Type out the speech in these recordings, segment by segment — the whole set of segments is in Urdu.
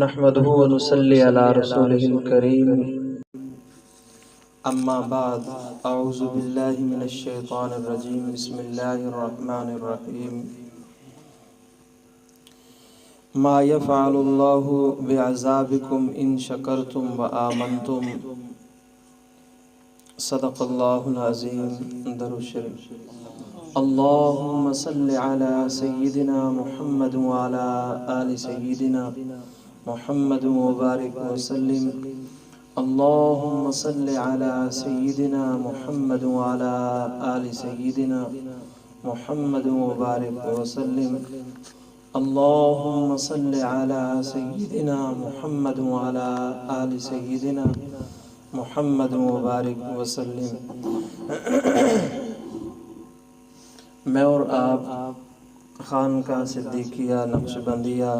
نحمده ونصلي على رسوله الكريم اما بعد اعوذ باللہ من الشیطان الرجیم بسم اللہ الرحمن الرحیم ما يفعل اللہ بعذابکم ان شکرتم وآمنتم صدق اللہ العظیم درود شریف اللہم صل علی سیدنا محمد وعلی آل سیدنا محمد مبارک وسلم اللہم صل علی سیدنا محمد وعلی آل سیدنا محمد مبارک وسلم اللہم صل علی سیدنا محمد وعلی آل سیدنا محمد مبارک وسلم۔ میں اور آپ خانقاہ صدیقیہ نقشبندیہ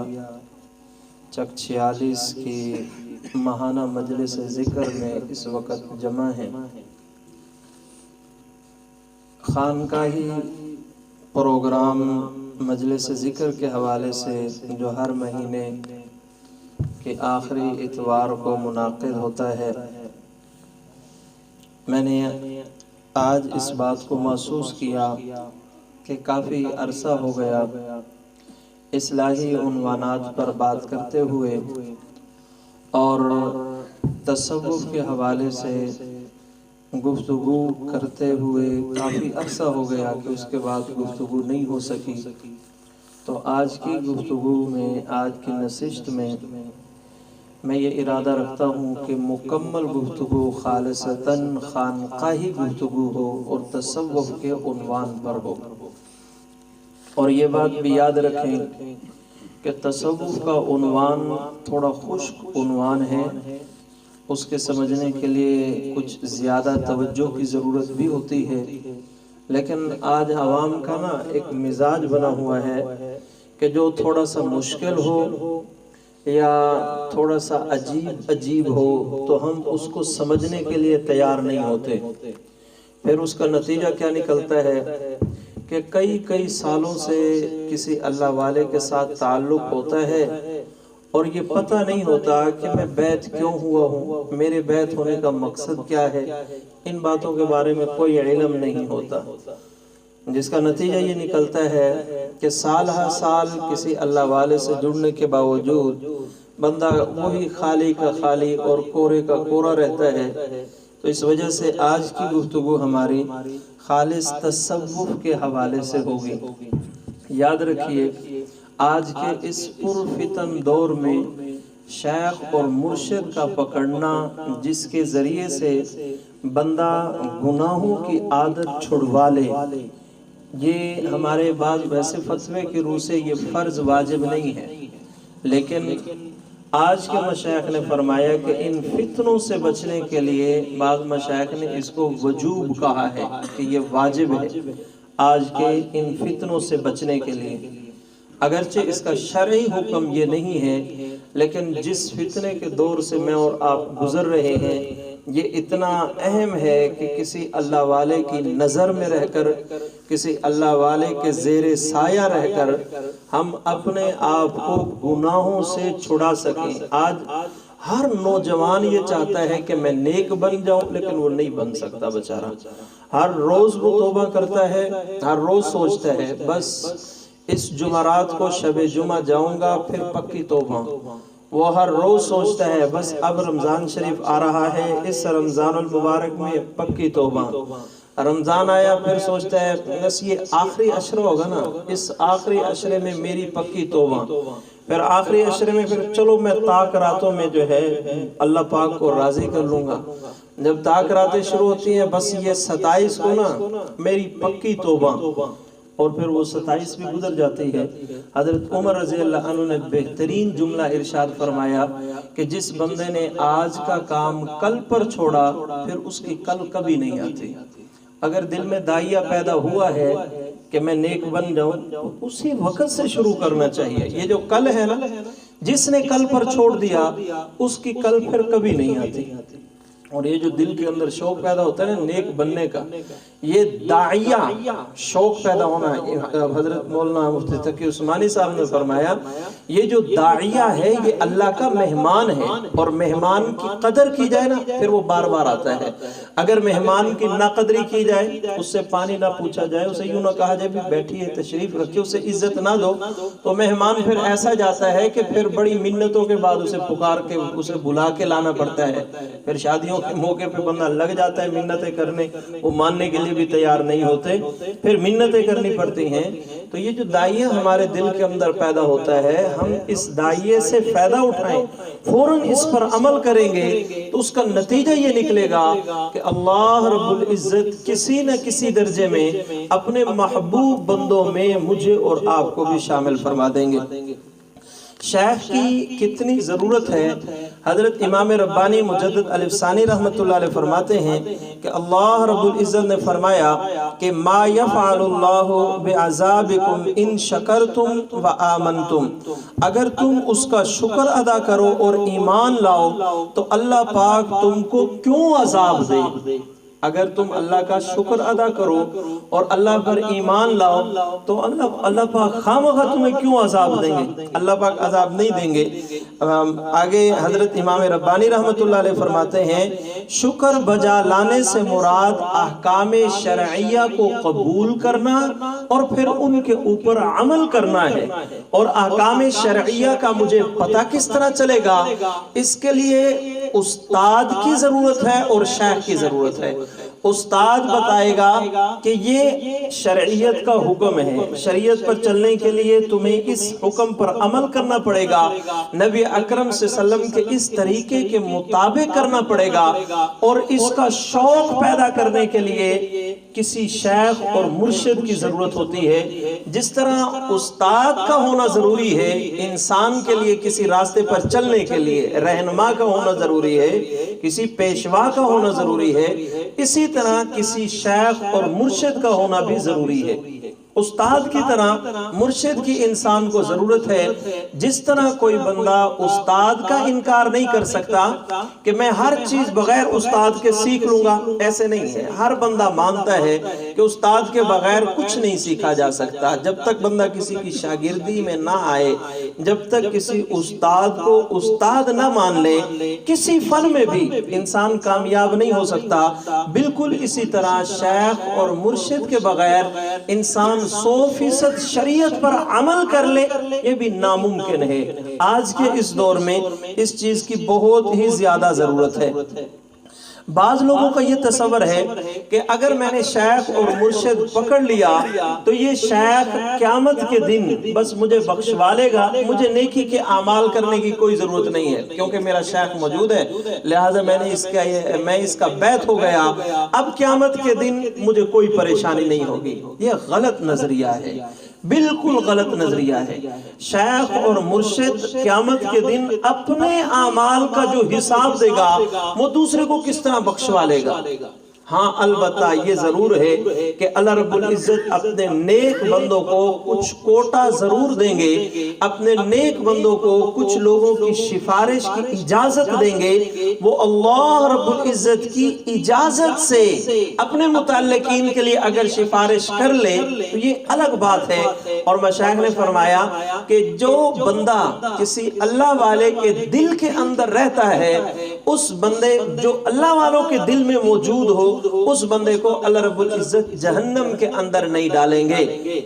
چک 46 کی ماہانہ مجلس ذکر میں اس وقت جمع ہیں۔ خانقاہی پروگرام مجلس ذکر کے حوالے سے جو ہر مہینے کے آخری اتوار کو منعقد ہوتا ہے، میں نے آج اس بات کو محسوس کیا کہ کافی عرصہ ہو گیا اصلاحی عنوانات پر بات کرتے ہوئے اور تصوف کے حوالے سے گفتگو کرتے ہوئے کافی عرصہ ہو گیا کہ اس کے بعد گفتگو نہیں ہو سکی۔ تو آج کی گفتگو میں، آج کی نشست میں یہ ارادہ رکھتا ہوں کہ مکمل گفتگو خالصتاً خانقاہی گفتگو ہو اور تصوف کے عنوان پر ہو۔ اور یہ بات بھی یاد رکھیں کہ تصوف کا عنوان تھوڑا خشک عنوان ہے، اس کے سمجھنے کے لیے کچھ زیادہ توجہ کی ضرورت بھی ہوتی ہے، لیکن آج عوام کا نا ایک مزاج بنا ہوا ہے کہ جو تھوڑا سا مشکل ہو یا تھوڑا سا عجیب ہو تو ہم اس کو سمجھنے کے لیے تیار نہیں ہوتے۔ پھر اس کا نتیجہ کیا نکلتا ہے کہ کئی سالوں سے کسی اللہ والے کے ساتھ تعلق ہوتا ہے اور یہ پتہ نہیں ہوتا کہ میں بیعت کیوں ہوا ہوں، میرے بیعت ہونے کا مقصد کیا ہے، ان باتوں کے بارے میں کوئی علم نہیں ہوتا، جس کا نتیجہ یہ نکلتا ہے کہ سال ہر سال کسی اللہ والے سے جڑنے کے باوجود بندہ وہی خالی کا خالی اور کورے کا کورا رہتا ہے۔ تو اس وجہ سے آج کی گفتگو ہماری خالص تصوف کے حوالے سے ہوگی۔ یاد رکھیے آج کے اس پرفتن دور میں شیخ اور مرشد کا پکڑنا، جس کے ذریعے سے بندہ گناہوں کی عادت چھڑوا لے، یہ ہمارے بعض ویسے فتوے کی روح سے یہ فرض واجب نہیں ہے، لیکن آج کے مشائخ نے فرمایا کہ ان فتنوں سے بچنے کے لیے بعض مشائخ نے اس کو وجوب کہا ہے کہ یہ واجب ہے آج کے ان فتنوں سے بچنے کے لیے۔ اگرچہ اس کا شرعی حکم یہ نہیں ہے، لیکن جس فتنے کے دور سے میں اور آپ گزر رہے ہیں یہ اتنا اہم ہے کہ کسی اللہ والے کی نظر میں رہ کر، کسی اللہ والے کے زیر سایہ رہ کر ہم اپنے آپ کو گناہوں سے چھڑا سکیں۔ آج ہر نوجوان یہ چاہتا ہے کہ میں نیک بن جاؤں، لیکن وہ نہیں بن سکتا بیچارہ۔ ہر روز وہ توبہ کرتا ہے، ہر روز سوچتا ہے بس اس جمعرات کو شب جمعہ جاؤں گا پھر پکی توبہ۔ وہ ہر روز سوچتا ہے بس اب رمضان شریف آ رہا ہے، اس رمضان المبارک میں پکی توبہ۔ رمضان آیا پھر سوچتا ہے بس یہ آخری عشرہ ہوگا نا، اس آخری عشرے میں میری پکی توبہ۔ پھر آخری عشرے میں پھر چلو میں تاک راتوں میں جو ہے اللہ پاک کو راضی کر لوں گا۔ جب تاک راتیں شروع ہوتی ہیں بس یہ 27 کو نا میری پکی توبہ، اور پھر وہ 27 بھی گزر جاتی ہے۔ حضرت عمر رضی اللہ عنہ نے بہترین جملہ ارشاد فرمایا کہ جس بندے نے آج کا کام کل پر چھوڑا پھر اس کی کل کبھی نہیں آتی۔ اگر دل میں داعیہ پیدا ہوا ہے کہ میں نیک بن جاؤں تو اسی وقت سے شروع کرنا چاہیے۔ یہ جو کل ہے نا، جس نے کل پر چھوڑ دیا اس کی کل پھر کبھی نہیں آتی۔ اور یہ جو دل کے اندر شوق پیدا ہوتا ہے نا نیک بننے کا، یہ داعیہ شوق پیدا ہونا ہے۔ حضرت مولانا مفتی تقی عثمانی صاحب نے فرمایا یہ جو داعیہ ہے یہ اللہ کا مہمان ہے، اور مہمان کی قدر کی جائے نا پھر وہ بار بار آتا ہے۔ اگر مہمان کی ناقدری کی جائے، اس سے پانی نہ پوچھا جائے، اسے یوں نہ کہا جائے بھی بیٹھیے تشریف رکھیے، اسے عزت نہ دو، تو مہمان پھر ایسا جاتا ہے کہ پھر بڑی منتوں کے بعد اسے پکار کے اسے بلا کے لانا پڑتا ہے۔ پھر شادیوں کے موقع پہ بندہ لگ جاتا ہے منتیں کرنے، وہ ماننے کے لیے بھی تیار نہیں ہوتے، پھر منتیں کرنی پڑتی ہیں۔ تو یہ جو داعیہ ہمارے دل کے اندر پیدا ہوتا ہے، ہم اس داعیے سے فائدہ اٹھائیں، فوراً اس پر عمل کریں گے تو اس کا نتیجہ یہ نکلے گا کہ اللہ رب العزت کسی نہ کسی درجے میں اپنے محبوب بندوں میں مجھے اور آپ کو بھی شامل فرما دیں گے۔ شیخ کی کتنی ضرورت ہے۔ حضرت امام ربانی مجدد الف ثانی رحمت اللہ علیہ فرماتے ہیں کہ اللہ رب العزت نے فرمایا کہ ما یفعل اللہ بعذابکم ان شکرتم و آمنتم، اگر تم اس کا شکر ادا کرو اور ایمان لاؤ تو اللہ پاک تم کو کیوں عذاب دے؟ اگر تم اللہ کا شکر ادا کرو اور اللہ پر ایمان لاؤ تو اللہ پاک خامخواہ تمہیں کیوں عذاب دیں گے؟ اللہ پاک عذاب نہیں دیں گے۔ آگے حضرت امام ربانی رحمت اللہ علیہ فرماتے ہیں شکر بجا لانے سے مراد احکام شرعیہ کو قبول کرنا اور پھر ان کے اوپر عمل کرنا ہے، اور احکام شرعیہ کا مجھے پتہ کس طرح چلے گا؟ اس کے لیے استاد کی ضرورت ہے اور شیخ کی ضرورت ہے۔ استاد بتائے گا کہ یہ شرعیت کا حکم ہے، شریعت پر چلنے کے لیے تمہیں اس حکم پر عمل کرنا پڑے گا، نبی اکرم صلی اللہ علیہ وسلم کے اس طریقے کے مطابق کرنا پڑے گا، اور اس کا شوق پیدا کرنے کے لیے کسی شیخ اور مرشد کی ضرورت ہوتی ہے۔ جس طرح استاد کا ہونا ضروری ہے انسان کے لیے، کسی راستے پر چلنے کے لیے رہنما کا ہونا ضروری ہے، کسی پیشوا کا ہونا ضروری ہے، اسی طرح کسی شیخ اور مرشد کا ہونا بھی ضروری ہے۔ استاد کی طرح مرشد کی انسان کو ضرورت ہے۔ جس طرح کوئی بندہ استاد کا انکار نہیں کر سکتا کہ میں ہر چیز بغیر استاد کے سیکھ لوں گا، ایسے نہیں ہے۔ ہر بندہ مانتا ہے کہ استاد کے بغیر کچھ نہیں سیکھا جا سکتا۔ جب تک بندہ کسی کی شاگردی میں نہ آئے، جب تک کسی استاد کو استاد نہ مان لے، کسی فن میں بھی انسان کامیاب نہیں ہو سکتا۔ بالکل اسی طرح شیخ اور مرشد کے بغیر انسان 100% شریعت پر عمل کر لے، یہ بھی ناممکن ہے۔ آج کے اس دور میں اس چیز کی بہت ہی زیادہ ضرورت ہے۔ بعض لوگوں کا یہ تصور ہے کہ اگر میں نے شیخ اور مرشد پکڑ لیا تو یہ شیخ قیامت کے دن بس مجھے بخشوا لے گا، مجھے نیکی کے اعمال کرنے کی کوئی ضرورت نہیں ہے، کیونکہ میرا شیخ موجود ہے، لہٰذا میں اس کا بیعت ہو گیا، اب قیامت کے دن مجھے کوئی پریشانی نہیں ہوگی۔ یہ غلط نظریہ ہے، بالکل غلط نظریہ ہے۔ شیخ اور مرشد قیامت کے دن اپنے اعمال کا جو حساب دے گا وہ دوسرے کو کس طرح بخشوا لے گا؟ ہاں البتہ یہ ضرور ہے کہ اللہ رب العزت اپنے نیک بندوں کو کچھ کوٹا ضرور دیں گے، اپنے نیک بندوں کو کچھ لوگوں کی سفارش کی اجازت دیں گے۔ وہ اللہ رب العزت کی اجازت سے اپنے متعلقین کے لیے اگر سفارش کر لے تو یہ الگ بات ہے۔ اور مشائخ نے فرمایا کہ جو بندہ کسی اللہ والے کے دل کے اندر رہتا ہے، اس بندے جو اللہ والوں کے دل میں موجود ہو، اس بندے کو اللہ رب العزت جہنم کے اندر نہیں ڈالیں گے۔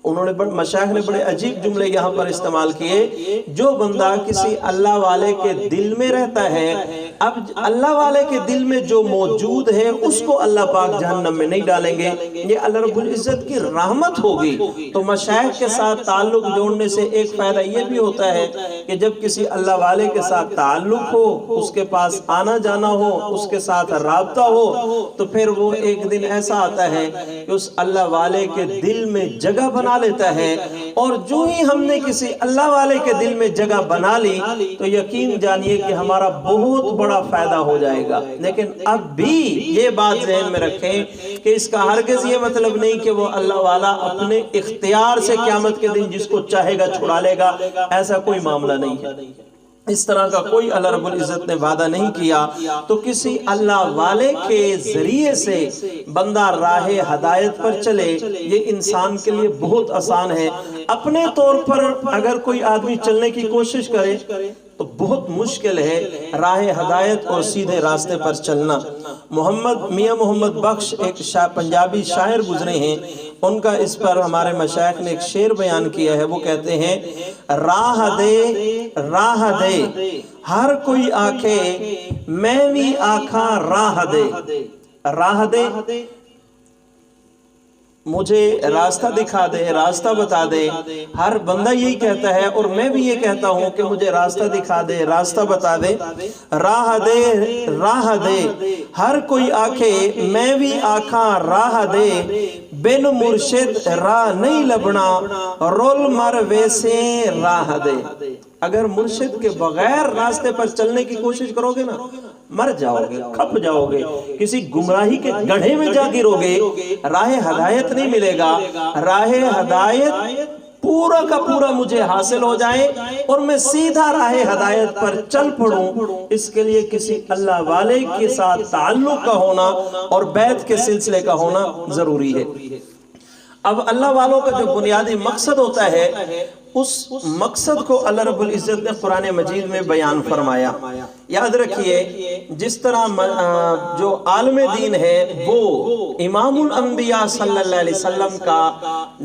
مشائخ نے بڑے عجیب جملے یہاں پر استعمال کیے، جو بندہ کسی اللہ والے کے دل میں رہتا ہے، اب اللہ والے کے دل میں جو موجود ہے اس کو اللہ پاک جہنم میں نہیں ڈالیں گے، یہ اللہ رب العزت کی رحمت ہوگی۔ تو مشائخ کے ساتھ تعلق جوڑنے سے ایک فائدہ یہ بھی ہوتا ہے کہ جب کسی اللہ والے کے ساتھ تعلق ہو، اس کے پاس آنا جانا ہو، اس کے ساتھ رابطہ ہو، تو پھر وہ ایک دن ایسا آتا ہے کہ اس اللہ والے کے دل میں جگہ بنا لیتا ہے، اور جو ہی ہم نے کسی اللہ والے کے دل میں جگہ بنا لی تو یقین جانیے کہ ہمارا بہت بڑا فائدہ ہو جائے گا۔ لیکن اب بھی یہ بات ذہن میں رکھیں کہ اس کا ہرگز یہ مطلب نہیں کہ وہ اللہ والا اپنے اختیار سے قیامت کے دن جس کو چاہے گا چھڑا لے گا، ایسا کوئی معاملہ نہیں ہے۔ اس طرح کا کوئی اللہ رب العزت نے وعدہ نہیں کیا۔ تو کسی اللہ والے کے ذریعے سے بندہ راہ ہدایت پر چلے، یہ انسان کے لیے بہت آسان ہے۔ اپنے طور پر اگر کوئی آدمی چلنے کی کوشش کرے تو بہت مشکل ہے راہ ہدایت اور سیدھے راستے پر چلنا۔ میاں محمد بخش ایک پنجابی شاعر گزرے ہیں، ان کا اس پر ہمارے مشائخ نے ایک شعر بیان کیا ہے۔ وہ کہتے ہیں، راہ دے ہر کوئی آکھے میں بھی آکھاں راہ دے مجھے راستہ دکھا دے، راستہ بتا دے۔ ہر بندہ یہی کہتا ہے اور میں بھی یہ کہتا ہوں کہ مجھے راستہ دکھا دے، راستہ بتا دے۔ راہ دے ہر کوئی آکھے میں بھی آکھاں راہ دے، بن مرشد راہ نہیں لبنا، رول مر ویسے راہ دے۔ اگر مرشد کے بغیر راستے پر چلنے کی کوشش کرو گے نا، مر جاؤ گے، کھپ جاؤ گے، کسی گمراہی کے گڑھے میں جا گرو گے، راہ ہدایت نہیں ملے گا۔ راہ ہدایت پورا کا پورا مجھے حاصل ہو جائے اور میں سیدھا راہ ہدایت پر چل پڑوں، اس کے لیے کسی اللہ والے کے ساتھ تعلق کا ہونا اور بیعت کے سلسلے کا ہونا ضروری ہے۔ اب اللہ والوں کا جو بنیادی مقصد ہوتا ہے، اس مقصد کو اللہ رب العزت نے قرآن مجید میں بیان فرمایا۔ یاد رکھیے، جس طرح جو عالم دین ہے وہ امام الانبیاء صلی اللہ علیہ وسلم کا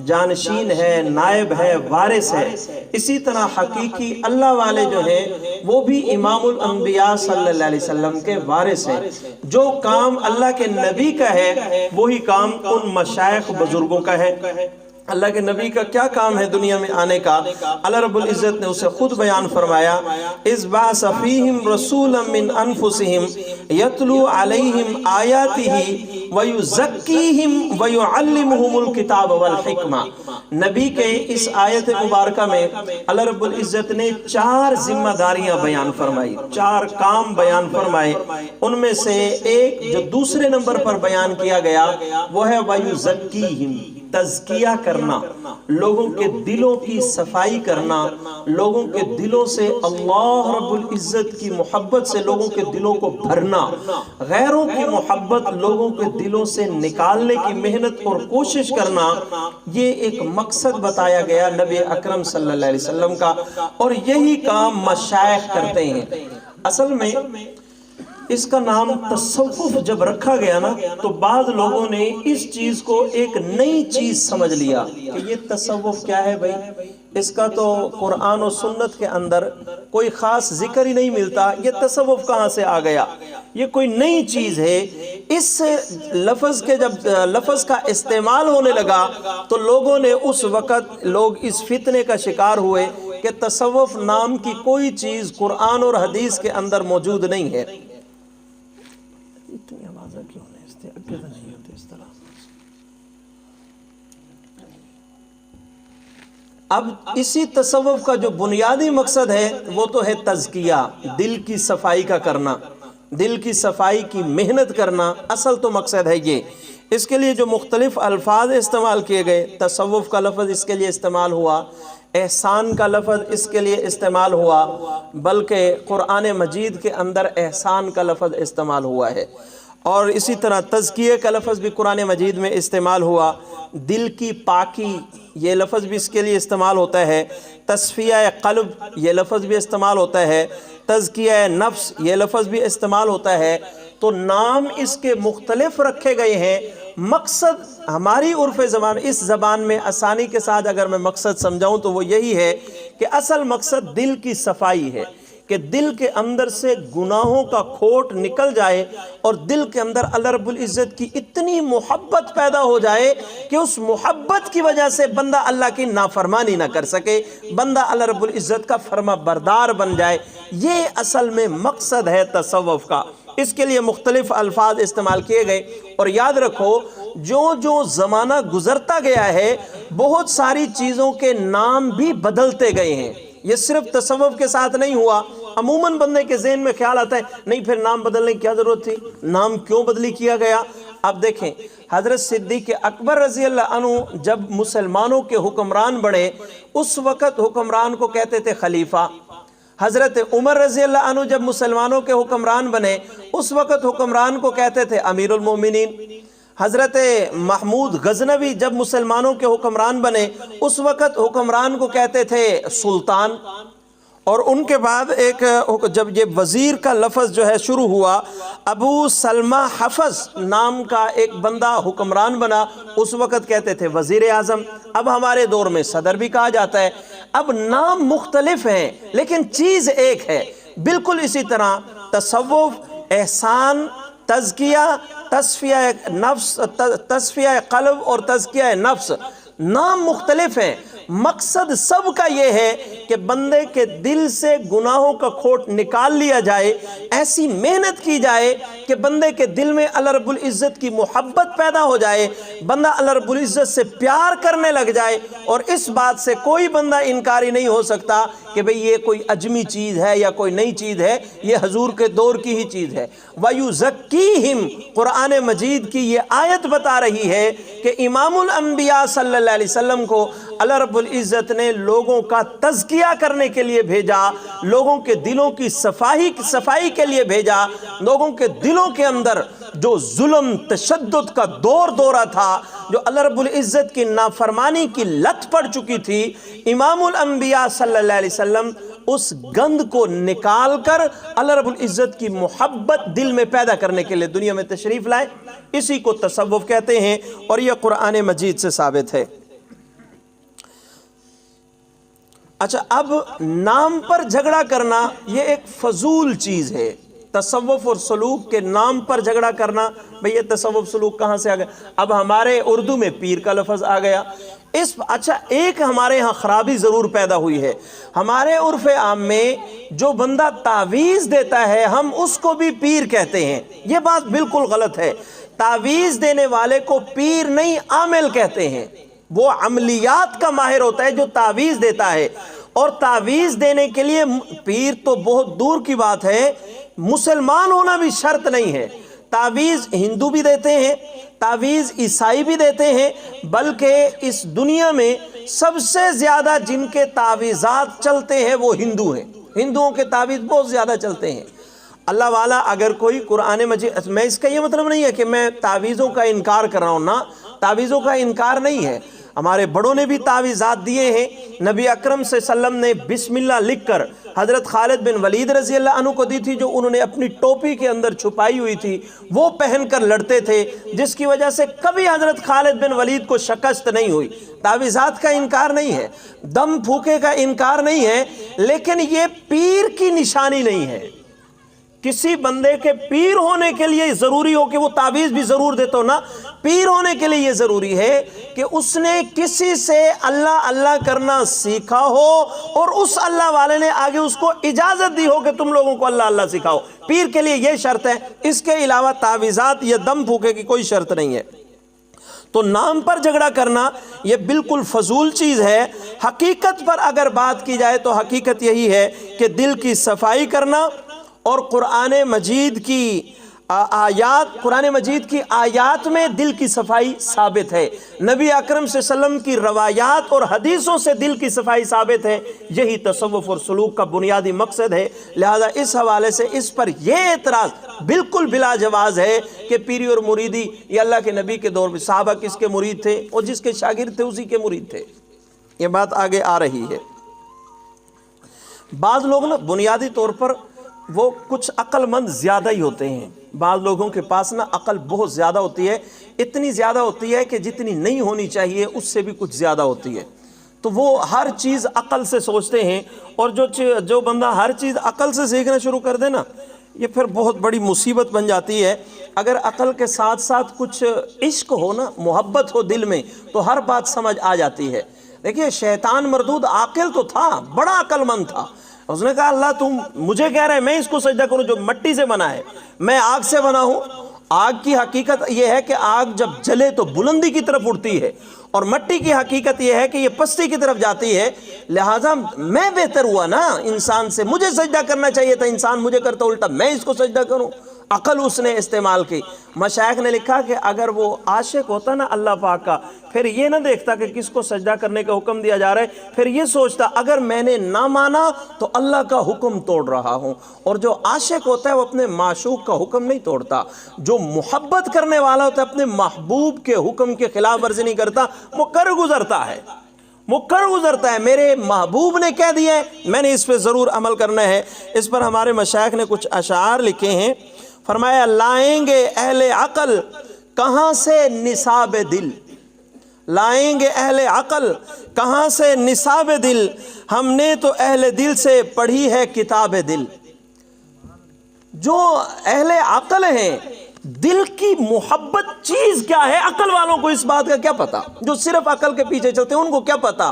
جانشین ہے، نائب ہے، وارث ہے، اسی طرح حقیقی اللہ والے جو ہیں وہ بھی امام الانبیاء صلی اللہ علیہ وسلم کے وارث ہیں۔ جو کام اللہ کے نبی کا ہے وہی کام ان مشائخ بزرگوں کا ہے۔ اللہ کے نبی کا کیا کام ہے دنیا میں آنے کا؟ اللہ رب العزت نے اسے خود بیان فرمایا، اذ بعث فیہم رسولا من انفسہم یتلو علیہم آیاتہ ویزکیہم ویعلمہم الکتاب والحکمہ۔ نبی کے اس آیت مبارکہ میں اللہ رب العزت نے 4 ذمہ داریاں بیان فرمائی، 4 کام بیان فرمائے۔ ان میں سے ایک جو دوسرے نمبر پر بیان کیا گیا وہ ہے ویزکیہم، تزکیہ کرنا، لوگوں کے دلوں کی صفائی کرنا، لوگوں کے دلوں سے اللہ رب العزت کی محبت سے لوگوں کے دلوں کو بھرنا، غیروں کی محبت لوگوں کے دلوں سے نکالنے کی محنت اور کوشش کرنا، یہ ایک مقصد بتایا گیا نبی اکرم صلی اللہ علیہ وسلم کا، اور یہی کام مشائخ کرتے ہیں۔ اصل میں اس کا نام تصوف جب رکھا گیا نا تو بعض لوگوں نے اس چیز کو ایک نئی چیز سمجھ لیا کہ یہ تصوف کیا ہے بھائی، اس کا تو قرآن و سنت کے اندر کوئی خاص ذکر ہی نہیں ملتا، یہ تصوف کہاں سے آ گیا، یہ کوئی نئی چیز ہے۔ اس لفظ کے جب لفظ کا استعمال ہونے لگا تو لوگوں نے اس وقت اس فتنے کا شکار ہوئے کہ تصوف نام کی کوئی چیز قرآن اور حدیث کے اندر موجود نہیں ہے۔ اتنی آوازیں کیوں نہیں ہوتے اس طرح؟ اب اسی تصوف کا جو بنیادی مقصد ہے وہ تو ہے تزکیہ، دل کی صفائی کا کرنا، دل کی صفائی کی محنت کرنا، اصل تو مقصد ہے یہ۔ اس کے لیے جو مختلف الفاظ استعمال کیے گئے، تصوف کا لفظ اس کے لیے استعمال ہوا، احسان کا لفظ اس کے لیے استعمال ہوا، بلکہ قرآن مجید کے اندر احسان کا لفظ استعمال ہوا ہے، اور اسی طرح تزکیے کا لفظ بھی قرآن مجید میں استعمال ہوا، دل کی پاکی یہ لفظ بھی اس کے لیے استعمال ہوتا ہے، تصفیہ قلب یہ لفظ بھی استعمال ہوتا ہے، تزکیہ نفس یہ لفظ بھی استعمال ہوتا ہے۔ تو نام اس کے مختلف رکھے گئے ہیں، مقصد ہماری عرف زبان اس زبان میں آسانی کے ساتھ اگر میں مقصد سمجھاؤں تو وہ یہی ہے کہ اصل مقصد دل کی صفائی ہے، کہ دل کے اندر سے گناہوں کا کھوٹ نکل جائے اور دل کے اندر اللہ رب العزت کی اتنی محبت پیدا ہو جائے کہ اس محبت کی وجہ سے بندہ اللہ کی نافرمانی نہ کر سکے، بندہ اللہ رب العزت کا فرما بردار بن جائے۔ یہ اصل میں مقصد ہے تصوف کا۔ اس کے لیے مختلف الفاظ استعمال کیے گئے، اور یاد رکھو جو زمانہ گزرتا گیا ہے بہت ساری چیزوں کے نام بھی بدلتے گئے ہیں۔ یہ صرف تصوف کے ساتھ نہیں ہوا، عموماً بندے کے ذہن میں خیال آتا ہے نہیں پھر نام بدلنے کی کیا ضرورت تھی، نام کیوں بدلی کیا گیا۔ اب دیکھیں حضرت صدیق اکبر رضی اللہ عنہ جب مسلمانوں کے حکمران بڑھے، اس وقت حکمران کو کہتے تھے خلیفہ، حضرت عمر رضی اللہ عنہ جب مسلمانوں کے حکمران بنے اس وقت حکمران کو کہتے تھے امیر المومنین۔ حضرت محمود غزنوی جب مسلمانوں کے حکمران بنے اس وقت حکمران کو کہتے تھے سلطان۔ اور ان کے بعد جب یہ وزیر کا لفظ جو ہے شروع ہوا، ابو سلمہ حفظ نام کا ایک بندہ حکمران بنا، اس وقت کہتے تھے وزیر اعظم۔ اب ہمارے دور میں صدر بھی کہا جاتا ہے۔ اب نام مختلف ہیں لیکن چیز ایک ہے۔ بالکل اسی طرح تصوف، احسان، تزکیہ، تصفیہ نفس، تصفیہ قلب اور تزکیہ نفس، نام مختلف ہیں، مقصد سب کا یہ ہے کہ بندے کے دل سے گناہوں کا کھوٹ نکال لیا جائے، ایسی محنت کی جائے کہ بندے کے دل میں اللہ رب العزت کی محبت پیدا ہو جائے، بندہ اللہ رب العزت سے پیار کرنے لگ جائے۔ اور اس بات سے کوئی بندہ انکاری نہیں ہو سکتا کہ بھئی یہ کوئی عجمی چیز ہے یا کوئی نئی چیز ہے، یہ حضور کے دور کی ہی چیز ہے۔ وَيُزَكِّيهِمْ، قرآن مجید کی یہ آیت بتا رہی ہے کہ امام الانبیاء صلی اللہ علیہ وسلم کو اللہ رب العزت نے لوگوں کا تزکیہ کرنے کے لیے بھیجا، لوگوں کے دلوں کی صفائی کے لیے بھیجا، لوگوں کے دلوں کے اندر جو ظلم تشدد کا دورہ تھا، جو اللہ رب العزت کی نافرمانی کی لت پڑ چکی تھی، امام الانبیاء صلی اللہ علیہ وسلم اس گند کو نکال کر اللہ رب العزت کی محبت دل میں پیدا کرنے کے لیے دنیا میں تشریف لائے۔ اسی کو تصوف کہتے ہیں اور یہ قرآن مجید سے ثابت ہے۔ اچھا، اب نام پر جھگڑا کرنا یہ ایک فضول چیز ہے۔ تصوف اور سلوک کے نام پر جھگڑا کرنا، بھئی یہ تصوف سلوک کہاں سے آ گیا؟ اب ہمارے اردو میں پیر کا لفظ آ گیا۔ اچھا، ایک ہمارے ہاں خرابی ضرور پیدا ہوئی ہے۔ ہمارے عرف عام میں جو بندہ تعویذ دیتا ہے ہم اس کو بھی پیر کہتے ہیں۔ یہ بات بالکل غلط ہے۔ تعویذ دینے والے کو پیر نہیں، عامل کہتے ہیں۔ وہ عملیات کا ماہر ہوتا ہے جو تعویذ دیتا ہے، اور تعویذ دینے کے لیے پیر تو بہت دور کی بات ہے، مسلمان ہونا بھی شرط نہیں ہے۔ تعویذ ہندو بھی دیتے ہیں، تعویذ عیسائی بھی دیتے ہیں، بلکہ اس دنیا میں سب سے زیادہ جن کے تعویذات چلتے ہیں وہ ہندو ہیں۔ ہندوؤں کے تعویذ بہت زیادہ چلتے ہیں۔ اللہ والا اگر کوئی قرآن مجید، میں اس کا یہ مطلب نہیں ہے کہ میں تعویذوں کا انکار کر رہا ہوں، نا، تعویذوں کا انکار نہیں ہے۔ ہمارے بڑوں نے بھی تعویذات دیے ہیں۔ نبی اکرم صلی اللہ علیہ وسلم نے بسم اللہ لکھ کر حضرت خالد بن ولید رضی اللہ عنہ کو دی تھی، جو انہوں نے اپنی ٹوپی کے اندر چھپائی ہوئی تھی، وہ پہن کر لڑتے تھے، جس کی وجہ سے کبھی حضرت خالد بن ولید کو شکست نہیں ہوئی۔ تعویذات کا انکار نہیں ہے، دم پھوکے کا انکار نہیں ہے، لیکن یہ پیر کی نشانی نہیں ہے۔ کسی بندے کے پیر ہونے کے لیے ضروری ہو کہ وہ تعویذ بھی ضرور دیتا ہو نا۔ پیر ہونے کے لیے یہ ضروری ہے کہ اس نے کسی سے اللہ اللہ کرنا سیکھا ہو اور اس اللہ والے نے آگے اس کو اجازت دی ہو کہ تم لوگوں کو اللہ اللہ سکھاؤ۔ پیر کے لیے یہ شرط ہے، اس کے علاوہ تعویذات یا دم پھوکے کی کوئی شرط نہیں ہے۔ تو نام پر جھگڑا کرنا یہ بالکل فضول چیز ہے۔ حقیقت پر اگر بات کی جائے تو حقیقت یہی ہے کہ دل کی صفائی کرنا اور قرآن مجید کی آیات میں دل کی صفائی ثابت ہے۔ نبی اکرم صلی اللہ علیہ وسلم کی روایات اور حدیثوں سے دل کی صفائی ثابت ہے۔ یہی تصوف اور سلوک کا بنیادی مقصد ہے۔ لہذا اس حوالے سے اس پر یہ اعتراض بالکل بلا جواز ہے کہ پیری اور مریدی یہ اللہ کے نبی کے دور میں صحابہ کس کے مرید تھے اور جس کے شاگرد تھے اسی کے مرید تھے۔ یہ بات آگے آ رہی ہے۔ بعض لوگ نا بنیادی طور پر وہ کچھ عقل مند زیادہ ہی ہوتے ہیں۔ بعض لوگوں کے پاس نا عقل بہت زیادہ ہوتی ہے، اتنی زیادہ ہوتی ہے کہ جتنی نہیں ہونی چاہیے اس سے بھی کچھ زیادہ ہوتی ہے۔ تو وہ ہر چیز عقل سے سوچتے ہیں، اور جو بندہ ہر چیز عقل سے سیکھنا شروع کر دے نا، یہ پھر بہت بڑی مصیبت بن جاتی ہے۔ اگر عقل کے ساتھ ساتھ کچھ عشق ہو نا، محبت ہو دل میں، تو ہر بات سمجھ آ جاتی ہے۔ دیکھیے شیطان مردود عاقل تو تھا، بڑا عقل مند تھا۔ اس نے کہا اللہ تم مجھے کہہ رہے ہیں میں اس کو سجدہ کروں جو مٹی سے بنا ہے، میں آگ سے بنا ہوں۔ آگ کی حقیقت یہ ہے کہ آگ جب جلے تو بلندی کی طرف اڑتی ہے، اور مٹی کی حقیقت یہ ہے کہ یہ پستی کی طرف جاتی ہے۔ لہٰذا میں بہتر ہوا نا انسان سے، مجھے سجدہ کرنا چاہیے تھا، انسان مجھے کرتا الٹا، میں اس کو سجدہ کروں۔ عقل اس نے استعمال کی۔ مشائخ نے لکھا کہ اگر وہ عاشق ہوتا نا اللہ پاک کا، پھر یہ نہ دیکھتا کہ کس کو سجدہ کرنے کا حکم دیا جا رہا ہے، پھر یہ سوچتا اگر میں نے نہ مانا تو اللہ کا حکم توڑ رہا ہوں۔ اور جو عاشق ہوتا ہے وہ اپنے معشوق کا حکم نہیں توڑتا، جو محبت کرنے والا ہوتا ہے اپنے محبوب کے حکم کے خلاف ورزی نہیں کرتا، وہ کر گزرتا ہے، میرے محبوب نے کہہ دیا ہے میں نے اس پہ ضرور عمل کرنا ہے۔ اس پر ہمارے مشائخ نے کچھ اشعار لکھے ہیں، فرمایا لائیں گے اہل عقل کہاں سے نصاب دل، لائیں گے اہل عقل کہاں سے نصاب دل، ہم نے تو اہل دل سے پڑھی ہے کتاب دل۔ جو اہل عقل ہیں، دل کی محبت چیز کیا ہے عقل والوں کو اس بات کا کیا پتا، جو صرف عقل کے پیچھے چلتے ہیں ان کو کیا پتا۔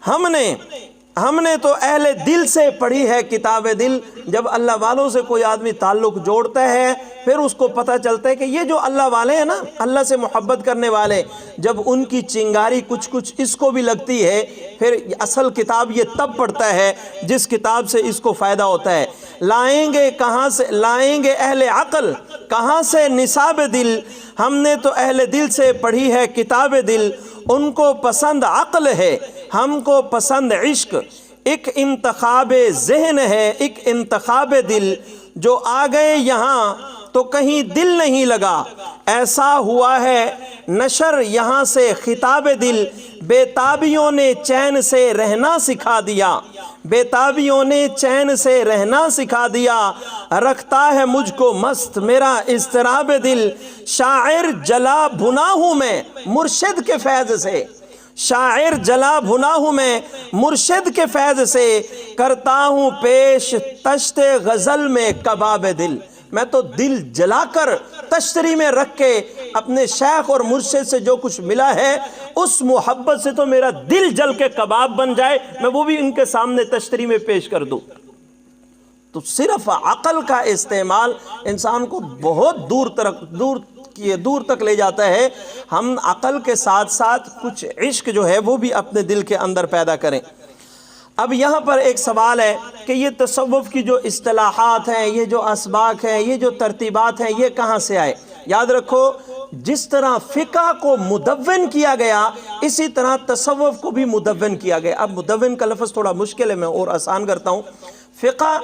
ہم نے تو اہل دل سے پڑھی ہے کتاب دل۔ جب اللہ والوں سے کوئی آدمی تعلق جوڑتا ہے پھر اس کو پتہ چلتا ہے کہ یہ جو اللہ والے ہیں نا، اللہ سے محبت کرنے والے، جب ان کی چنگاری کچھ اس کو بھی لگتی ہے، پھر اصل کتاب یہ تب پڑھتا ہے جس کتاب سے اس کو فائدہ ہوتا ہے۔ لائیں گے اہل عقل کہاں سے نصاب دل، ہم نے تو اہل دل سے پڑھی ہے کتاب دل۔ ان کو پسند عقل ہے، ہم کو پسند عشق، ایک انتخاب ذہن ہے ایک انتخاب دل۔ جو آ گئے یہاں تو کہیں دل نہیں لگا، ایسا ہوا ہے نشر یہاں سے خطاب دل۔ بے تابیوں نے چین سے رہنا سکھا دیا، بے تابیوں نے چین سے رہنا سکھا دیا، رکھتا ہے مجھ کو مست میرا اضطراب دل۔ شاعر جلا بھنا ہوں میں مرشد کے فیض سے، شاعر جلا بھنا ہوں میں مرشد کے فیض سے، کرتا ہوں پیش تشت غزل میں کباب دل۔ میں تو دل جلا کر تشتری میں رکھ کے اپنے شیخ اور مرشد سے جو کچھ ملا ہے اس محبت سے تو میرا دل جل کے کباب بن جائے، میں وہ بھی ان کے سامنے تشتری میں پیش کر دوں۔ تو صرف عقل کا استعمال انسان کو بہت دور تک لے جاتا ہے۔ ہم عقل کے ساتھ ساتھ کچھ عشق جو ہے وہ بھی اپنے دل کے اندر پیدا کریں۔ اب یہاں پر ایک سوال ہے کہ یہ تصوف کی جو اصطلاحات ہیں، یہ جو اسباق ہیں، یہ جو ترتیبات ہیں، یہ کہاں سے آئے؟ یاد رکھو جس طرح فقہ کو مدون کیا گیا اسی طرح تصوف کو بھی مدون کیا گیا۔ اب مدون کا لفظ تھوڑا مشکل ہے، میں اور آسان کرتا ہوں۔ فقہ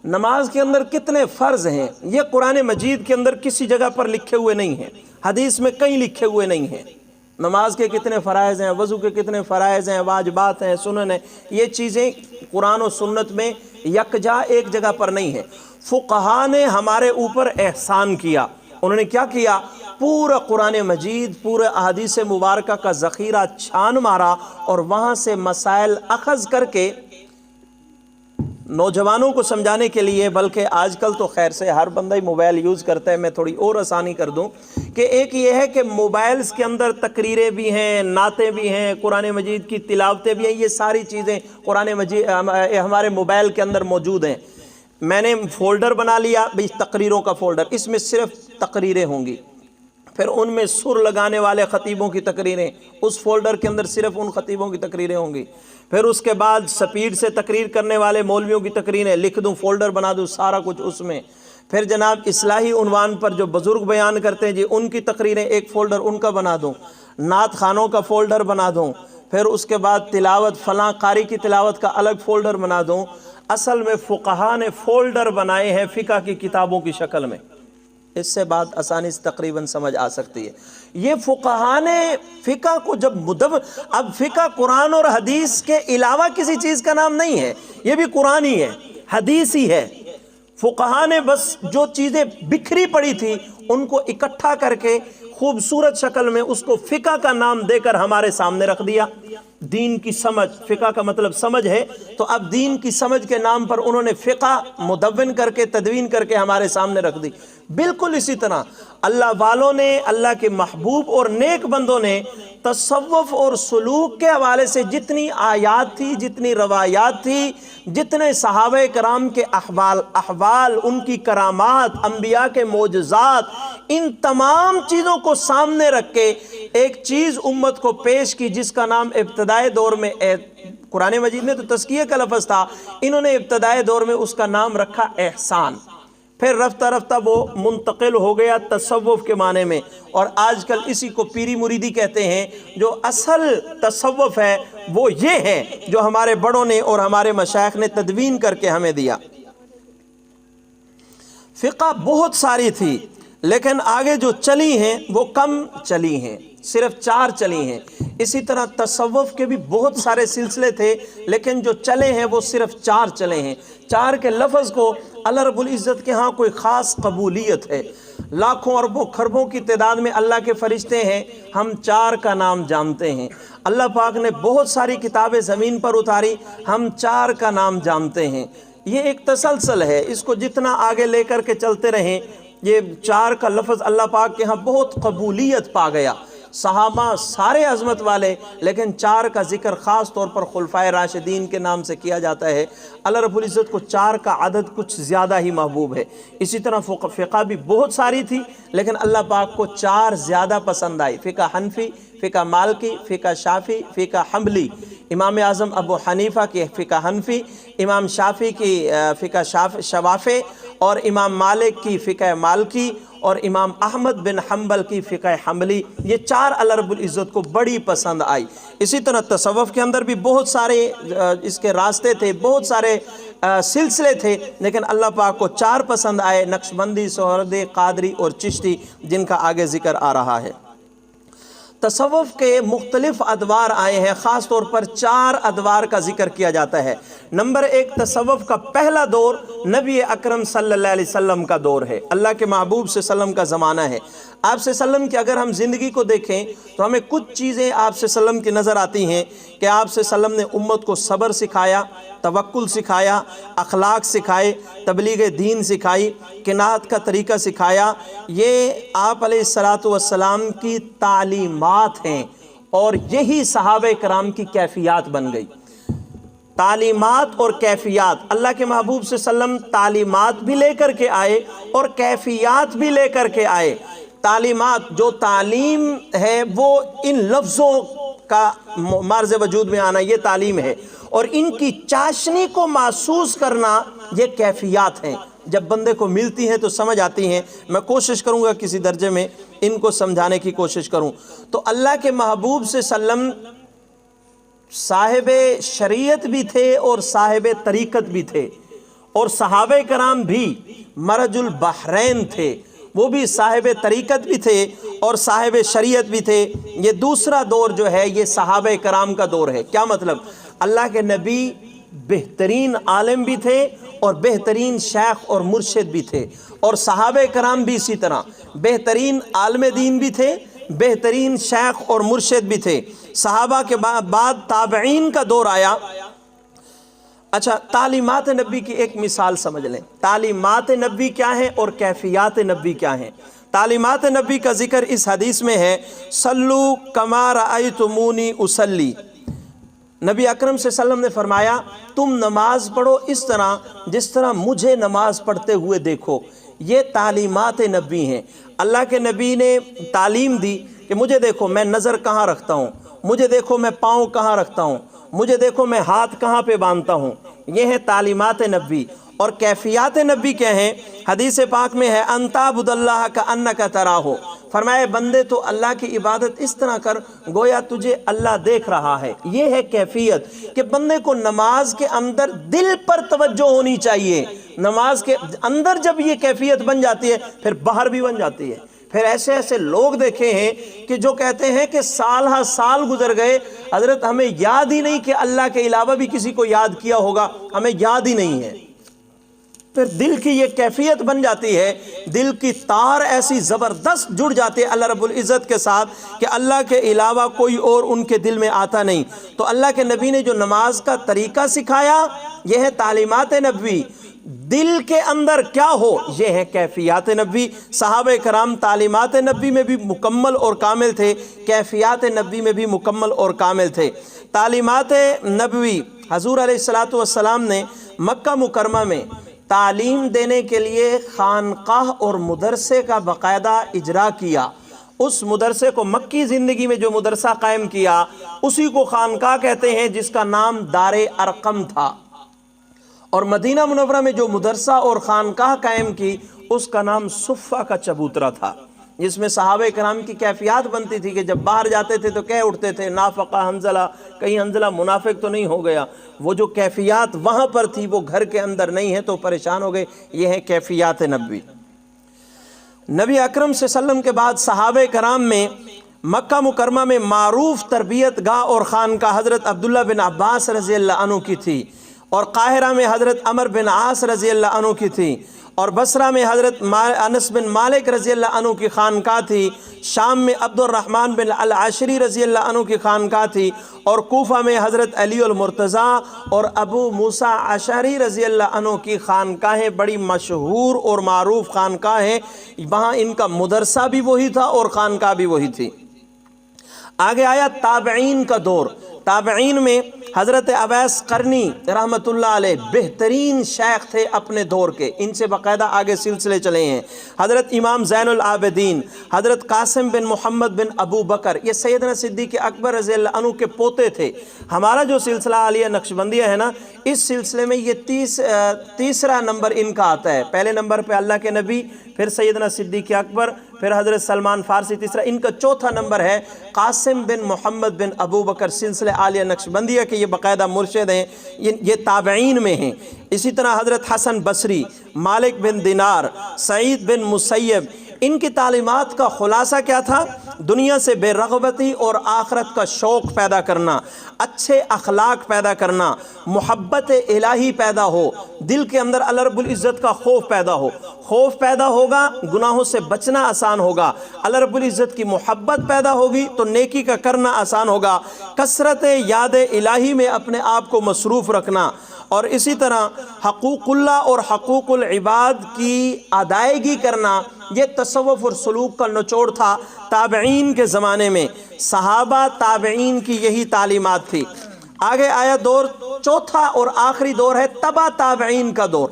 نماز کے اندر کتنے فرض ہیں یہ قرآن مجید کے اندر کسی جگہ پر لکھے ہوئے نہیں ہیں، حدیث میں کہیں لکھے ہوئے نہیں ہیں۔ نماز کے کتنے فرائض ہیں، وضو کے کتنے فرائض ہیں، واجبات ہیں، سنن ہیں، یہ چیزیں قرآن و سنت میں یکجا ایک جگہ پر نہیں ہیں۔ فقہا نے ہمارے اوپر احسان کیا، انہوں نے کیا کیا؟ پورا قرآن مجید، پورے احادیث مبارکہ کا ذخیرہ چھان مارا اور وہاں سے مسائل اخذ کر کے نوجوانوں کو سمجھانے کے لیے، بلکہ آج کل تو خیر سے ہر بندہ ہی موبائل یوز کرتا ہے، میں تھوڑی اور آسانی کر دوں کہ ایک یہ ہے کہ موبائلز کے اندر تقریریں بھی ہیں، نعتیں بھی ہیں، قرآن مجید کی تلاوتیں بھی ہیں، یہ ساری چیزیں قرآن مجید ہمارے موبائل کے اندر موجود ہیں۔ میں نے فولڈر بنا لیا بھی تقریروں کا فولڈر، اس میں صرف تقریریں ہوں گی، پھر ان میں سر لگانے والے خطیبوں کی تقریریں، اس فولڈر کے اندر صرف ان خطیبوں کی تقریریں ہوں گی، پھر اس کے بعد سپیڈ سے تقریر کرنے والے مولویوں کی تقریریں لکھ دوں، فولڈر بنا دوں، سارا کچھ اس میں، پھر جناب اصلاحی عنوان پر جو بزرگ بیان کرتے ہیں جی ان کی تقریریں ایک فولڈر ان کا بنا دوں، نعت خانوں کا فولڈر بنا دوں، پھر اس کے بعد تلاوت فلاں قاری کی تلاوت کا الگ فولڈر بنا دوں۔ اصل میں فقہا نے فولڈر بنائے ہیں فقہ کی کتابوں کی شکل میں، اس سے بات آسانی سے تقریباً سمجھ آ سکتی ہے۔ یہ فقہا نے فقہ کو جب اب فقہ قرآن اور حدیث کے علاوہ کسی چیز کا نام نہیں ہے، یہ بھی قرآن ہی ہے، حدیث ہی ہے۔ فقہا نے بس جو چیزیں بکھری پڑی تھی ان کو اکٹھا کر کے خوبصورت شکل میں اس کو فقہ کا نام دے کر ہمارے سامنے رکھ دیا۔ دین کی سمجھ، فقہ کا مطلب سمجھ ہے، تو اب دین کی سمجھ کے نام پر انہوں نے فقہ مدون کر کے تدوین کر کے ہمارے سامنے رکھ دی۔ بالکل اسی طرح اللہ والوں نے، اللہ کے محبوب اور نیک بندوں نے تصوف اور سلوک کے حوالے سے جتنی آیات تھی، جتنی روایات تھی، جتنے صحابہ کرام کے احوال، ان کی کرامات، انبیاء کے معجزات، ان تمام چیزوں کو سامنے رکھ کے ایک چیز امت کو پیش کی جس کا نام ابتدائی دور میں، قرآن مجید میں تو تزکیہ کا لفظ تھا، انہوں نے ابتدائی دور میں اس کا نام رکھا احسان۔ پھر رفتہ رفتہ وہ منتقل ہو گیا تصوف کے معنی میں، اور آج کل اسی کو پیری مریدی کہتے ہیں۔ جو اصل تصوف ہے وہ یہ ہے جو ہمارے بڑوں نے اور ہمارے مشائخ نے تدوین کر کے ہمیں دیا۔ فقہ بہت ساری تھی لیکن آگے جو چلی ہیں وہ کم چلی ہیں، صرف 4 چلی ہیں۔ اسی طرح تصوف کے بھی بہت سارے سلسلے تھے لیکن جو چلے ہیں وہ صرف 4 چلے ہیں۔ 4 کے لفظ کو اللہ رب العزت کے ہاں کوئی خاص قبولیت ہے۔ لاکھوں اربوں خربوں کی تعداد میں اللہ کے فرشتے ہیں، ہم 4 کا نام جانتے ہیں۔ اللہ پاک نے بہت ساری کتابیں زمین پر اتاری، ہم 4 کا نام جانتے ہیں۔ یہ ایک تسلسل ہے، اس کو جتنا آگے لے کر کے چلتے رہیں، یہ 4 کا لفظ اللہ پاک کے ہاں بہت قبولیت پا گیا۔ صحابہ سارے عظمت والے، لیکن 4 کا ذکر خاص طور پر خلفائے راشدین کے نام سے کیا جاتا ہے۔ اللہ رب العزت کو 4 کا عدد کچھ زیادہ ہی محبوب ہے۔ اسی طرح فقہ بھی بہت ساری تھی لیکن اللہ پاک کو 4 زیادہ پسند آئی۔ فقہ حنفی، فقہ مالکی، فقہ شافی، فقہ حنبلی۔ امام اعظم ابو حنیفہ کی فقہ حنفی، امام شافی کی فقہ شوافی، اور امام مالک کی فقہ مالکی، اور امام احمد بن حنبل کی فقہ حنبلی۔ یہ 4 اللہ رب العزت کو بڑی پسند آئی۔ اسی طرح تصوف کے اندر بھی بہت سارے اس کے راستے تھے، بہت سارے سلسلے تھے، لیکن اللہ پاک کو 4 پسند آئے: نقشبندی، سہروردی، قادری اور چشتی، جن کا آگے ذکر آ رہا ہے۔ تصوف کے مختلف ادوار آئے ہیں، خاص طور پر 4 ادوار کا ذکر کیا جاتا ہے۔ نمبر 1، تصوف کا پہلا دور نبی اکرم صلی اللہ علیہ وسلم کا دور ہے، اللہ کے محبوب صلی اللہ علیہ وسلم کا زمانہ ہے۔ آپ صلی اللہ علیہ وسلم کی اگر ہم زندگی کو دیکھیں تو ہمیں کچھ چیزیں آپ صلی اللہ علیہ وسلم کی نظر آتی ہیں کہ آپ صلی اللہ علیہ وسلم نے امت کو صبر سکھایا، توکل سکھایا، اخلاق سکھائے، تبلیغ دین سکھائی، قناعت کا طریقہ سکھایا۔ یہ آپ علیہ السلام کی تعلیمات ہیں اور یہی صحابہ کرام کی کیفیات بن گئی۔ تعلیمات اور کیفیات، اللہ کے محبوب صلی اللہ علیہ وسلم تعلیمات بھی لے کر کے آئے اور کیفیات بھی لے کر کے آئے۔ تعلیمات، جو تعلیم ہے وہ ان لفظوں کا معرض وجود میں آنا، یہ تعلیم ہے، اور ان کی چاشنی کو محسوس کرنا یہ کیفیات ہیں۔ جب بندے کو ملتی ہیں تو سمجھ آتی ہیں۔ میں کوشش کروں گا کسی درجے میں ان کو سمجھانے کی کوشش کروں۔ تو اللہ کے محبوب صلی اللہ علیہ وسلم صاحب شریعت بھی تھے اور صاحب طریقت بھی تھے، اور صحابہ کرام بھی مرج البحرین تھے، وہ بھی صاحب طریقت بھی تھے اور صاحب شریعت بھی تھے۔ یہ دوسرا دور جو ہے یہ صحابہ کرام کا دور ہے۔ کیا مطلب؟ اللہ کے نبی بہترین عالم بھی تھے اور بہترین شیخ اور مرشد بھی تھے، اور صحابہ کرام بھی اسی طرح بہترین عالم دین بھی تھے، بہترین شیخ اور مرشد بھی تھے۔ صحابہ کے بعد تابعین کا دور آیا۔ اچھا، تعلیمات نبی کی ایک مثال سمجھ لیں۔ تعلیمات نبی کیا ہیں اور کیفیات نبی کیا ہیں؟ تعلیمات نبی کا ذکر اس حدیث میں ہے: صلو کما رأیتمونی اصلی۔ نبی اکرم صلی اللہ علیہ وسلم نے فرمایا تم نماز پڑھو اس طرح جس طرح مجھے نماز پڑھتے ہوئے دیکھو۔ یہ تعلیمات نبی ہیں۔ اللہ کے نبی نے تعلیم دی کہ مجھے دیکھو میں نظر کہاں رکھتا ہوں، مجھے دیکھو میں پاؤں کہاں رکھتا ہوں، مجھے دیکھو میں ہاتھ کہاں پہ باندھتا ہوں۔ یہ ہے تعلیمات نبی۔ اور کیفیات نبی کیا ہیں؟ حدیث پاک میں ہے ان تعبد اللہ کأنک تراہ، فرمائے بندے تو اللہ کی عبادت اس طرح کر گویا تجھے اللہ دیکھ رہا ہے۔ یہ ہے کیفیت کہ بندے کو نماز کے اندر دل پر توجہ ہونی چاہیے۔ نماز کے اندر جب یہ کیفیت بن جاتی ہے پھر باہر بھی بن جاتی ہے۔ پھر ایسے ایسے لوگ دیکھے ہیں کہ جو کہتے ہیں کہ سال ہر سال گزر گئے، حضرت ہمیں یاد ہی نہیں کہ اللہ کے علاوہ بھی کسی کو یاد کیا ہوگا، ہمیں یاد ہی نہیں ہے۔ پھر دل کی یہ کیفیت بن جاتی ہے، دل کی تار ایسی زبردست جڑ جاتی ہے اللہ رب العزت کے ساتھ کہ اللہ کے علاوہ کوئی اور ان کے دل میں آتا نہیں۔ تو اللہ کے نبی نے جو نماز کا طریقہ سکھایا یہ ہے تعلیمات نبوی۔ دل کے اندر کیا ہو یہ ہے کیفیات نبوی۔ صحابہ کرام تعلیمات نبوی میں بھی مکمل اور کامل تھے، کیفیات نبوی میں بھی مکمل اور کامل تھے۔ تعلیمات نبوی، حضور علیہ السلام نے مکہ مکرمہ میں تعلیم دینے کے لیے خانقاہ اور مدرسے کا باقاعدہ اجرا کیا۔ اس مدرسے کو مکی زندگی میں جو مدرسہ قائم کیا اسی کو خانقاہ کہتے ہیں، جس کا نام دار ارقم تھا۔ اور مدینہ منورہ میں جو مدرسہ اور خانقاہ قائم کی اس کا نام صفہ کا چبوترا تھا، جس میں صحابہ کرام کی کیفیات بنتی تھی کہ جب باہر جاتے تھے تو کہہ اٹھتے تھے نافقہ حنظلہ، کہیں حنظلہ منافق تو نہیں ہو گیا۔ وہ جو کیفیات وہاں پر تھی وہ گھر کے اندر نہیں ہے تو پریشان ہو گئے۔ یہ ہیں کیفیات نبوی۔ نبی اکرم صلی اللہ علیہ وسلم کے بعد صحابہ کرام میں مکہ مکرمہ میں معروف تربیت گاہ اور خانقاہ حضرت عبداللہ بن عباس رضی اللہ عنہ کی تھی، اور قاہرہ میں حضرت عمر بن عاص رضی اللہ عنہ کی تھی، اور بصرہ میں حضرت انس بن مالک رضی اللہ عنہ کی خانقاہ تھی، شام میں عبد الرحمن بن العشری رضی اللہ عنہ کی خانقاہ تھی، اور کوفہ میں حضرت علی المرتضیٰ اور ابو موسیٰ اشعری رضی اللہ عنہ کی خانقاہیں بڑی مشہور اور معروف خانقاہ ہیں۔ وہاں ان کا مدرسہ بھی وہی تھا اور خانقاہ بھی وہی تھی۔ آگے آیا تابعین کا دور۔ تابعین میں حضرت اویس قرنی رحمۃ اللہ علیہ بہترین شیخ تھے اپنے دور کے، ان سے باقاعدہ آگے سلسلے چلے ہیں۔ حضرت امام زین العابدین، حضرت قاسم بن محمد بن ابو بکر، یہ سیدنا صدیق اکبر رضی اللہ عنہ کے پوتے تھے۔ ہمارا جو سلسلہ عالیہ نقشبندیہ ہے نا، اس سلسلے میں یہ تیسرا نمبر ان کا آتا ہے۔ پہلے نمبر پہ اللہ کے نبی، پھر سیدنا صدیق اکبر، پھر حضرت سلمان فارسی تیسرا، ان کا چوتھا نمبر ہے قاسم بن محمد بن ابو بکر۔ سلسلہ عالیہ نقشبندیہ کے یہ باقاعدہ مرشد ہیں، یہ تابعین میں ہیں۔ اسی طرح حضرت حسن بصری، مالک بن دینار، سعید بن مسیب، ان کی تعلیمات کا خلاصہ کیا تھا؟ دنیا سے بے رغبتی اور آخرت کا شوق پیدا کرنا، اچھے اخلاق پیدا کرنا، محبت الہی پیدا ہو، دل کے اندر اللہ رب العزت کا خوف پیدا ہو۔ خوف پیدا ہوگا گناہوں سے بچنا آسان ہوگا، اللہ رب العزت کی محبت پیدا ہوگی تو نیکی کا کرنا آسان ہوگا، کثرت یاد الہی میں اپنے آپ کو مصروف رکھنا، اور اسی طرح حقوق اللہ اور حقوق العباد کی ادائیگی کرنا، یہ تصوف اور سلوک کا نچوڑ تھا تابعین کے زمانے میں۔ صحابہ تابعین کی یہی تعلیمات تھی۔ آگے آیا دور چوتھا اور آخری دور ہے تبع تابعین کا دور۔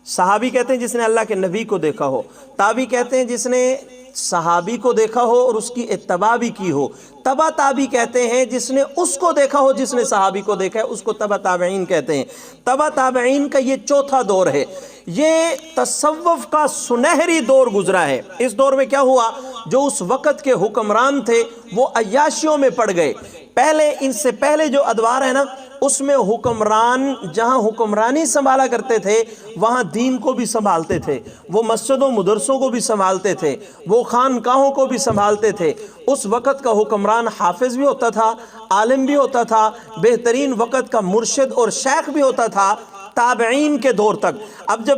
صحابی کہتے ہیں جس نے اللہ کے نبی کو دیکھا ہو، تابعی کہتے ہیں جس نے صحابی کو دیکھا ہو اور اس کی اتباع بھی کی ہو، تبع تابعی کہتے ہیں جس نے اس کو دیکھا ہو جس نے صحابی کو دیکھا ہے، اس کو تبع تابعین کہتے ہیں۔ تبع تابعین کا یہ چوتھا دور ہے۔ یہ تصوف کا سنہری دور گزرا ہے۔ اس دور میں کیا ہوا؟ جو اس وقت کے حکمران تھے وہ عیاشیوں میں پڑ گئے۔ پہلے ان سے پہلے جو ادوار ہے نا، اس میں حکمران جہاں حکمرانی سنبھالا کرتے تھے وہاں دین کو بھی سنبھالتے تھے، وہ مسجدوں مدرسوں کو بھی سنبھالتے تھے، وہ خانقاہوں کو بھی سنبھالتے تھے۔ اس وقت کا حکمران حافظ بھی ہوتا تھا، عالم بھی ہوتا تھا، بہترین وقت کا مرشد اور شیخ بھی ہوتا تھا، تابعین کے دور تک۔ اب جب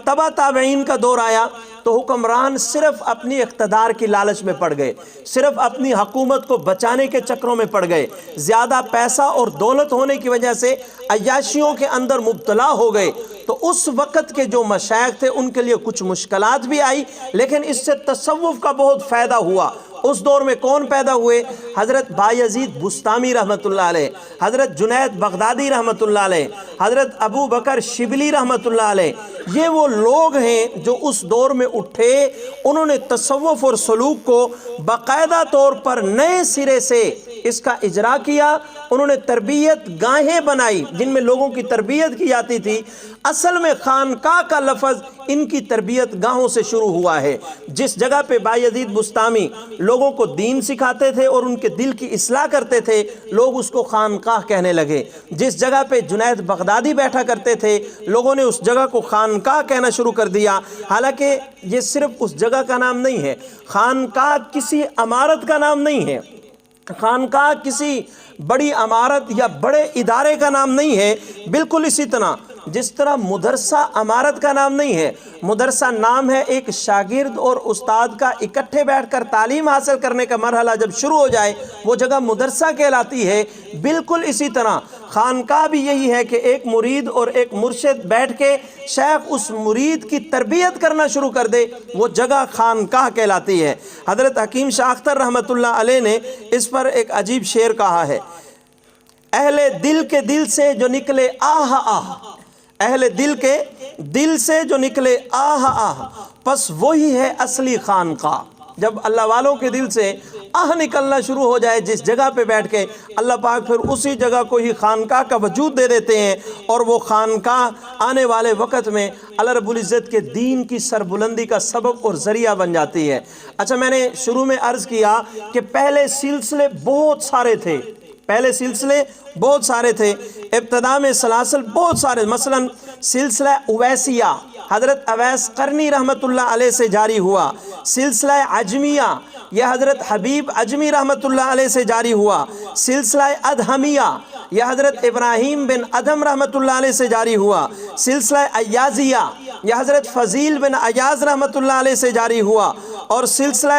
تبع تابعین کا دور آیا تو حکمران صرف اپنی اقتدار کی لالچ میں پڑ گئے، صرف اپنی حکومت کو بچانے کے چکروں میں پڑ گئے، زیادہ پیسہ اور دولت ہونے کی وجہ سے عیاشیوں کے اندر مبتلا ہو گئے۔ تو اس وقت کے جو مشائخ تھے ان کے لیے کچھ مشکلات بھی آئی، لیکن اس سے تصوف کا بہت فائدہ ہوا۔ اس دور میں کون پیدا ہوئے؟ حضرت بایزید بستامی رحمۃ اللہ علیہ، حضرت جنید بغدادی رحمۃ اللہ علیہ، حضرت ابو بکر شبلی رحمۃ اللہ علیہ۔ یہ وہ لوگ ہیں جو اس دور میں اٹھے، انہوں نے تصوف اور سلوک کو باقاعدہ طور پر نئے سرے سے اس کا اجرا کیا۔ انہوں نے تربیت گاہیں بنائی جن میں لوگوں کی تربیت کی جاتی تھی۔ اصل میں خانقاہ کا لفظ ان کی تربیت گاہوں سے شروع ہوا ہے۔ جس جگہ پہ بایزید بستامی لوگوں کو دین سکھاتے تھے اور ان کے دل کی اصلاح کرتے تھے، لوگ اس کو خانقاہ کہنے لگے۔ جس جگہ پہ جنید بغدادی بیٹھا کرتے تھے، لوگوں نے اس جگہ کو خانقاہ کہنا شروع کر دیا۔ حالانکہ یہ صرف اس جگہ کا نام نہیں ہے، خانقاہ کسی عمارت کا نام نہیں ہے، خانقاہ کسی بڑی عمارت یا بڑے ادارے کا نام نہیں ہے۔ بالکل اسی طرح جس طرح مدرسہ عمارت کا نام نہیں ہے، مدرسہ نام ہے ایک شاگرد اور استاد کا اکٹھے بیٹھ کر تعلیم حاصل کرنے کا مرحلہ جب شروع ہو جائے وہ جگہ مدرسہ کہلاتی ہے۔ بالکل اسی طرح خانقاہ بھی یہی ہے کہ ایک مرید اور ایک مرشد بیٹھ کے شیخ اس مرید کی تربیت کرنا شروع کر دے، وہ جگہ خانقاہ کہلاتی ہے۔ حضرت حکیم شاہ اختر رحمۃ اللہ علیہ نے اس پر ایک عجیب شعر کہا ہے: اہل دل کے دل سے جو نکلے آہ آہ، اہل دل کے دل سے جو نکلے آہ آہ، پس وہی ہے اصلی خانقاہ۔ جب اللہ والوں کے دل سے آہ نکلنا شروع ہو جائے جس جگہ پہ بیٹھ کے، اللہ پاک پھر اسی جگہ کو ہی خانقاہ کا وجود دے دیتے ہیں، اور وہ خانقاہ آنے والے وقت میں اللہ رب العزت کے دین کی سربلندی کا سبب اور ذریعہ بن جاتی ہے۔ اچھا، میں نے شروع میں عرض کیا کہ پہلے سلسلے بہت سارے تھے، ابتدا میں سلاسل بہت سارے، مثلا سلسلہ اویسیہ حضرت اویس قرنی رحمت اللہ علیہ سے جاری ہوا، سلسلہ عجمیہ یہ حضرت حبیب عجمی رحمت اللہ علیہ سے جاری ہوا، سلسلہ ادہمیہ یہ حضرت ابراہیم بن ادہم رحمت اللہ علیہ سے جاری ہوا، سلسلہ ایازیہ یہ حضرت فضیل بن ایاز رحمت اللہ علیہ سے جاری ہوا، اور سلسلہ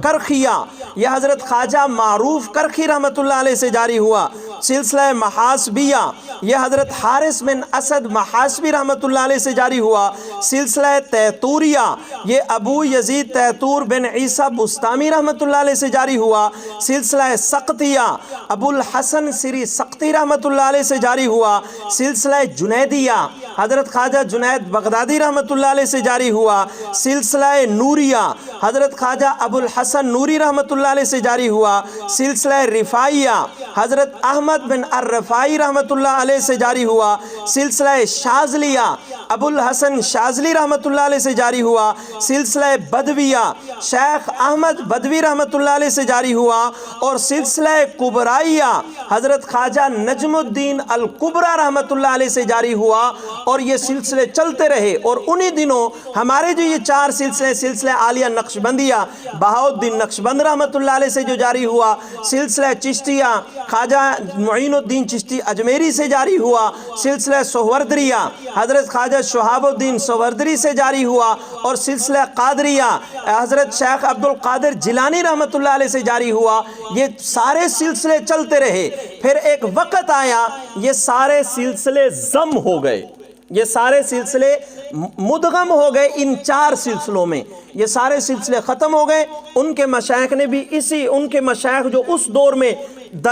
کرخیہ یہ حضرت خواجہ معروف کرخی رحمت اللہ علیہ سے جاری ہوا، سلسلہ محاسبیہ یہ حضرت حارث بن اسد محاسبی رحمت اللہ علیہ سے جاری ہوا، سلسلہ تیتوریہ یہ ابو یزید تیتور بن عیسیٰ بستامی رحمت اللہ علیہ سے جاری ہوا، سلسلہ سقطیہ ابو الحسن سری سقطی رحمت اللہ علیہ سے جاری ہوا، سلسلہ جنیدیہ حضرت خواجہ جنید بغدادی رحمت اللہ علیہ سے جاری ہوا، سلسلہ نوریہ حضرت خواجہ ابو الحسن نوری رحمت اللہ علیہ سے جاری ہوا، سلسلہ رفائیہ حضرت احمد بن الرفائی رحمت اللہ علیہ سے جاری ہوا، سلسلہ شاذلیہ ابو الحسن شاذلی رحمت اللہ علیہ سے جاری ہوا، سلسلہ بدویہ شیخ احمد بدوی رحمت اللہ علیہ سے جاری ہوا، اور سلسلہ کبرائیہ حضرت خواجہ نجم الدین الکبریٰ رحمت اللہ علیہ سے جاری ہوا، اور یہ سلسلے چلتے رہے۔ اور انہی دنوں ہمارے جو یہ چار سلسلے، سلسلہ عالیہ نقشبندیہ بہاؤالدین نقشبند رحمت اللہ علیہ سے جو جاری ہوا، سلسلہ چشتیہ خواجہ معین الدین چشتی اجمیری سے جاری ہوا، سلسلہ سہوردریہ حضرت خواجہ شہاب الدین سہوردری سے جاری ہوا، اور سلسلہ قادریہ حضرت شیخ عبد القادر جیلانی رحمت اللہ علیہ سے جاری ہوا۔ یہ سارے سلسلے چلتے رہے، پھر ایک وقت آیا یہ سارے سلسلے ضم ہو گئے، یہ سارے سلسلے مدغم ہو گئے ان چار سلسلوں میں، یہ سارے سلسلے ختم ہو گئے۔ ان کے مشائخ نے بھی ان کے مشائخ جو اس دور میں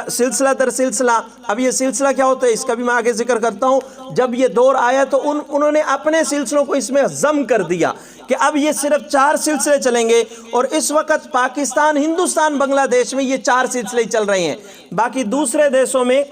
سلسلہ در سلسلہ، اب یہ سلسلہ کیا ہوتا ہے اس کا بھی میں آگے ذکر کرتا ہوں، جب یہ دور آیا تو انہوں نے اپنے سلسلوں کو اس میں ضم کر دیا کہ اب یہ صرف چار سلسلے چلیں گے، اور اس وقت پاکستان، ہندوستان، بنگلہ دیش میں یہ چار سلسلے چل رہے ہیں، باقی دوسرے دیشوں میں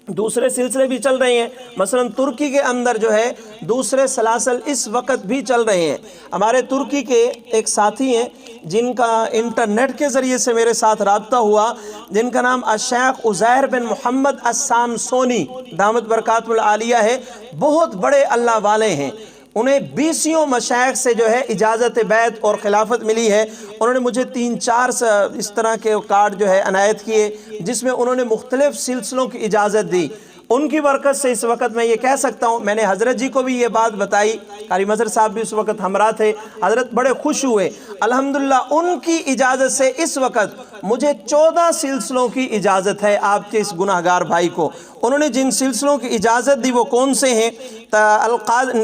دوسرے سلسلے بھی چل رہے ہیں، مثلا ترکی کے اندر جو ہے دوسرے سلاسل اس وقت بھی چل رہے ہیں۔ ہمارے ترکی کے ایک ساتھی ہیں جن کا انٹرنیٹ کے ذریعے سے میرے ساتھ رابطہ ہوا، جن کا نام الشیخ عزیر بن محمد السامسونی دامت برکاتہ العالیہ ہے، بہت بڑے اللہ والے ہیں، انہیں 20 مشائخ سے جو ہے اجازت بیعت اور خلافت ملی ہے۔ انہوں نے مجھے 3-4 اس طرح کے کارڈ جو ہے عنایت کیے جس میں انہوں نے مختلف سلسلوں کی اجازت دی۔ ان کی برکت سے اس وقت میں یہ کہہ سکتا ہوں، میں نے حضرت جی کو بھی یہ بات بتائی، قاری مظہر صاحب بھی اس وقت ہمراہ تھے، حضرت بڑے خوش ہوئے الحمدللہ۔ ان کی اجازت سے اس وقت مجھے 14 سلسلوں کی اجازت ہے آپ کے اس گناہگار بھائی کو۔ انہوں نے جن سلسلوں کی اجازت دی وہ کون سے ہیں؟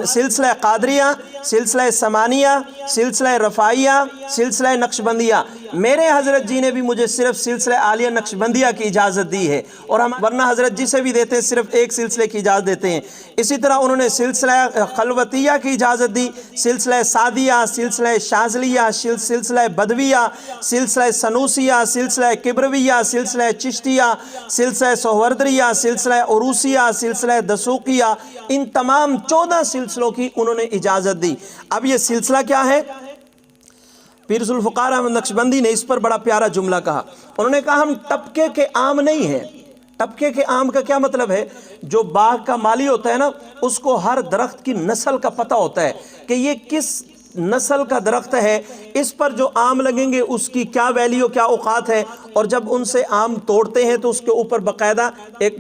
سلسلہ قادریہ، سلسلہ سمانیہ، سلسلہ رفائیہ، سلسلہ نقشبندیہ۔ میرے حضرت جی نے بھی مجھے صرف سلسلہ عالیہ نقشبندیہ کی اجازت دی ہے، اور ہم ورنہ حضرت جی سے بھی دیتے ہیں صرف ایک سلسلے کی اجازت دیتے ہیں۔ اسی طرح انہوں نے سلسلہ خلوتیہ کی اجازت دی، سلسلہ سعدیہ، سلسلہ شاذلیہ، سلسلہ بدویہ، سلسلہ سنوسیہ، سلسلہ کبرویہ، سلسلہ چشتیہ، سلسلہ سہوردریہ، سلسلہ عروسیہ، سلسلہ دسوقیہ، ان تمام 14 سلسلوں کی انہوں نے اجازت دی۔ اب یہ سلسلہ کیا ہے؟ پیر ذوالفقار احمد نقشبندی نے اس پر بڑا پیارا جملہ کہا، انہوں نے کہا ہم طبقے کے عام نہیں ہیں۔ طبقے کے عام کا کیا مطلب ہے؟ جو باغ کا مالی ہوتا ہے نا، اس کو ہر درخت کی نسل کا پتہ ہوتا ہے کہ یہ کس نسل کا درخت ہے، اس پر جو آم لگیں گے اس کی کیا ویلیو، کیا اوقات ہے، اور جب ان سے آم توڑتے ہیں تو اس کے اوپر باقاعدہ ایک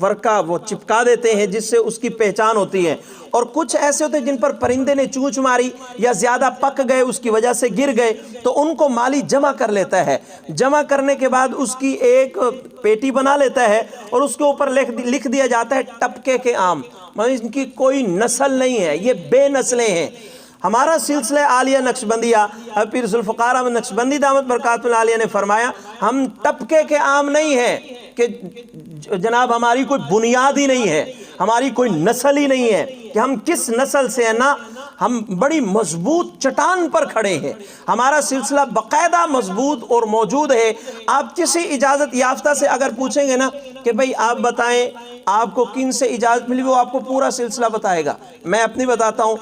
ورقہ وہ چپکا دیتے ہیں جس سے اس کی پہچان ہوتی ہے۔ اور کچھ ایسے ہوتے ہیں جن پر پرندے نے چونچ ماری یا زیادہ پک گئے اس کی وجہ سے گر گئے، تو ان کو مالی جمع کر لیتا ہے، جمع کرنے کے بعد اس کی ایک پیٹی بنا لیتا ہے اور اس کے اوپر لکھ دیا جاتا ہے طبقے کے آم، مطلب ان کی کوئی نسل نہیں ہے، یہ بے نسلیں ہیں۔ ہمارا سلسلہ عالیہ نقشبندیہ، پیر ذوالفقار احمد نقشبندی دامت برکاتہ العالیہ نے فرمایا ہم طبقے کے عام نہیں ہیں کہ جناب ہماری کوئی بنیاد ہی نہیں ہے، ہماری کوئی نسل ہی نہیں ہے کہ ہم کس نسل سے ہیں، نہ ہم بڑی مضبوط چٹان پر کھڑے ہیں، ہمارا سلسلہ باقاعدہ مضبوط اور موجود ہے۔ آپ کسی اجازت یافتہ سے اگر پوچھیں گے نا کہ بھئی آپ بتائیں آپ کو کن سے اجازت ملی، وہ آپ کو پورا سلسلہ بتائے گا۔ میں اپنی بتاتا ہوں،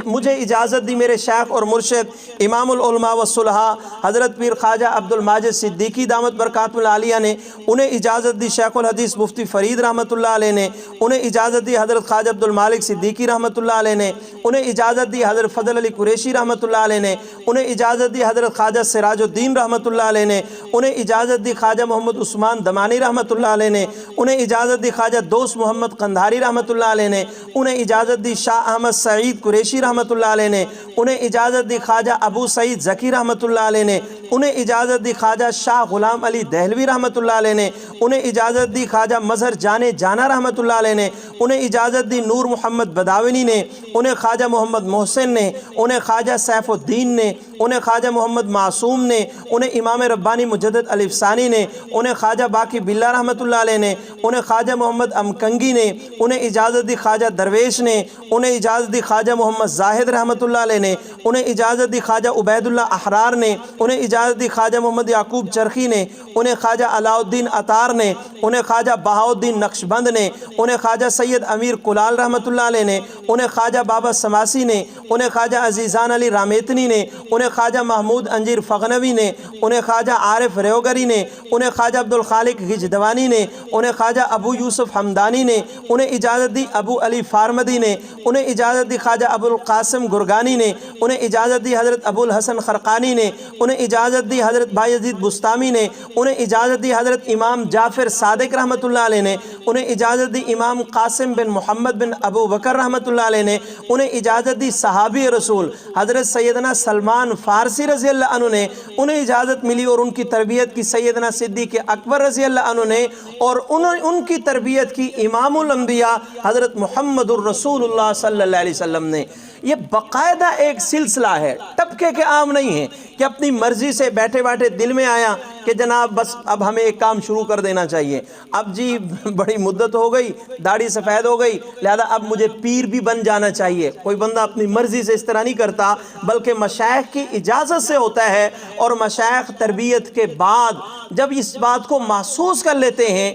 مجھے اجازت دی میرے شیخ اور مرشد امام العلماء والصلحاء حضرت پیر خواجہ عبد الماجد صدیقی دامت برکاتہ العالیہ نے، انہیں اجازت دی شیخ الحدیث مفتی فرید رحمۃ اللہ علیہ نے، انہیں اجازت دی حضرت خواجہ عبد المالک صدیقی رحمۃ اللہ علیہ نے، انہیں اجازت دی حضرت فضل علی قریشی رحمۃ اللہ علیہ نے، انہیں اجازت دی حضرت خواجہ سراج الدین رحمۃ اللہ علیہ نے، انہیں اجازت دی خواجہ محمد عثمان دمانی رحمۃ اللہ علیہ نے، انہیں اجازت دی خواجہ دوست محمد قندھاری رحمۃ اللہ علیہ نے، انہیں اجازت دی شاہ احمد سعید قریشی رحمۃ اللہ علیہ نے، انہیں اجازت دی خواجہ ابو سعید زکی رحمۃ اللہ علیہ نے، انہیں اجازت دی خواجہ شاہ غلام علی دہلوی رحمۃ اللہ علیہ نے، انہیں اجازت دی خواجہ مظہر جانے جانا رحمۃ اللہ علیہ نے، انہیں اجازت دی نور محمد بداونی نے، انہیں خواجہ محمد محسن نے، انہیں خواجہ سیف الدین نے، انہیں خواجہ محمد معصوم نے، انہیں امام ربانی مجدد الف ثانی نے، انہیں خواجہ باقی باللہ رحمۃ اللہ علیہ نے، انہیں خواجہ محمد امکنگی نے، انہیں اجازت دی خواجہ درویش نے، انہیں اجازت دی خواجہ محمد زاہد رحمۃ اللہ علیہ نے، انہیں اجازت دی خواجہ عبید اللہ احرار نے، انہیں اجازت دی خواجہ محمد یعقوب چرخی نے، انہیں خواجہ علاء الدین عطار نے، انہیں خواجہ بہاء الدین نقشبند نے، انہیں خواجہ سید امیر کلال رحمۃ اللہ علیہ نے، انہیں خواجہ بابا سماسی نے، انہیں خواجہ عزیزان علی رامیتنی نے، انہیں خواجہ محمود انجیر فغنوی نے، انہیں خواجہ عارف ریوگری نے، انہیں خواجہ عبد الخالق گجدوانی نے، انہیں خواجہ ابو یوسف حمدانی نے، انہیں اجازت دی ابو علی فارمدی نے، انہیں اجازت دی خواجہ ابو القاسم گرگانی نے، انہیں اجازت دی حضرت ابو الحسن خرقانی نے، انہیں اجازت دی حضرت بایزید بستامی نے، انہیں اجازت دی حضرت امام جعفر صادق رحمۃ اللہ علیہ نے، انہیں اجازت دی امام قاسم بن محمد بن ابو بکر رحمۃ اللہ علیہ نے، انہیں اجازت دی صحابی رسول حضرت سیدنا سلمان فارسی رضی اللہ عنہ نے، انہیں اجازت ملی اور ان کی تربیت کی سیدنا صدیق اکبر رضی اللہ عنہ نے، اور ان کی تربیت کی امام الانبیاء حضرت محمد الرسول اللہ صلی اللہ علیہ وسلم نے۔ یہ باقاعدہ ایک سلسلہ ہے، ٹپکے کے عام نہیں ہے کہ اپنی مرضی سے بیٹھے بیٹھے دل میں آیا کہ جناب بس اب ہمیں ایک کام شروع کر دینا چاہیے، اب جی بڑی مدت ہو گئی، داڑھی سفید ہو گئی، لہذا اب مجھے پیر بھی بن جانا چاہیے۔ کوئی بندہ اپنی مرضی سے اس طرح نہیں کرتا، بلکہ مشائخ کی اجازت سے ہوتا ہے، اور مشائخ تربیت کے بعد جب اس بات کو محسوس کر لیتے ہیں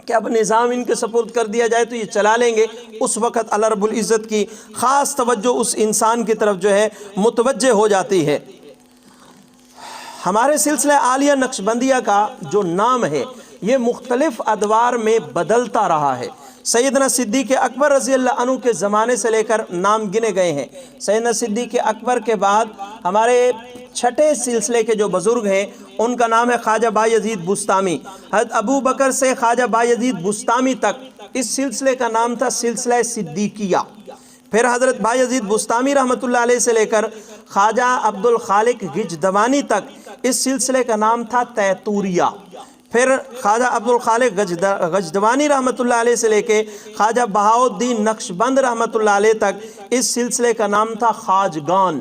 کہ اب نظام ان کے سپرد کر دیا جائے تو یہ چلا لیں گے، اس وقت اللہ رب العزت کی خاص توجہ اس انسان کی طرف جو ہے متوجہ ہو جاتی ہے۔ ہمارے سلسلہ عالیہ نقشبندیہ کا جو نام ہے یہ مختلف ادوار میں بدلتا رہا ہے۔ سیدنا صدیق اکبر رضی اللہ عنہ کے زمانے سے لے کر نام گنے گئے ہیں۔ سیدنا صدیق اکبر کے بعد ہمارے چھٹے سلسلے کے جو بزرگ ہیں ان کا نام ہے خواجہ بایزید بستامی۔ حضرت ابو بکر سے خواجہ بایزید بستامی تک اس سلسلے کا نام تھا سلسلہ صدیقیہ۔ پھر حضرت بایزید بستامی رحمۃ اللہ علیہ سے لے کر خواجہ عبد الخالق گجدوانی تک اس سلسلے کا نام تھا تیتوریہ۔ پھر خواجہ عبد الخالق گجدوانی رحمۃ اللہ علیہ سے لے کے خواجہ بہاء الدین نقشبند رحمۃ اللہ علیہ تک اس سلسلے کا نام تھا خواجگان۔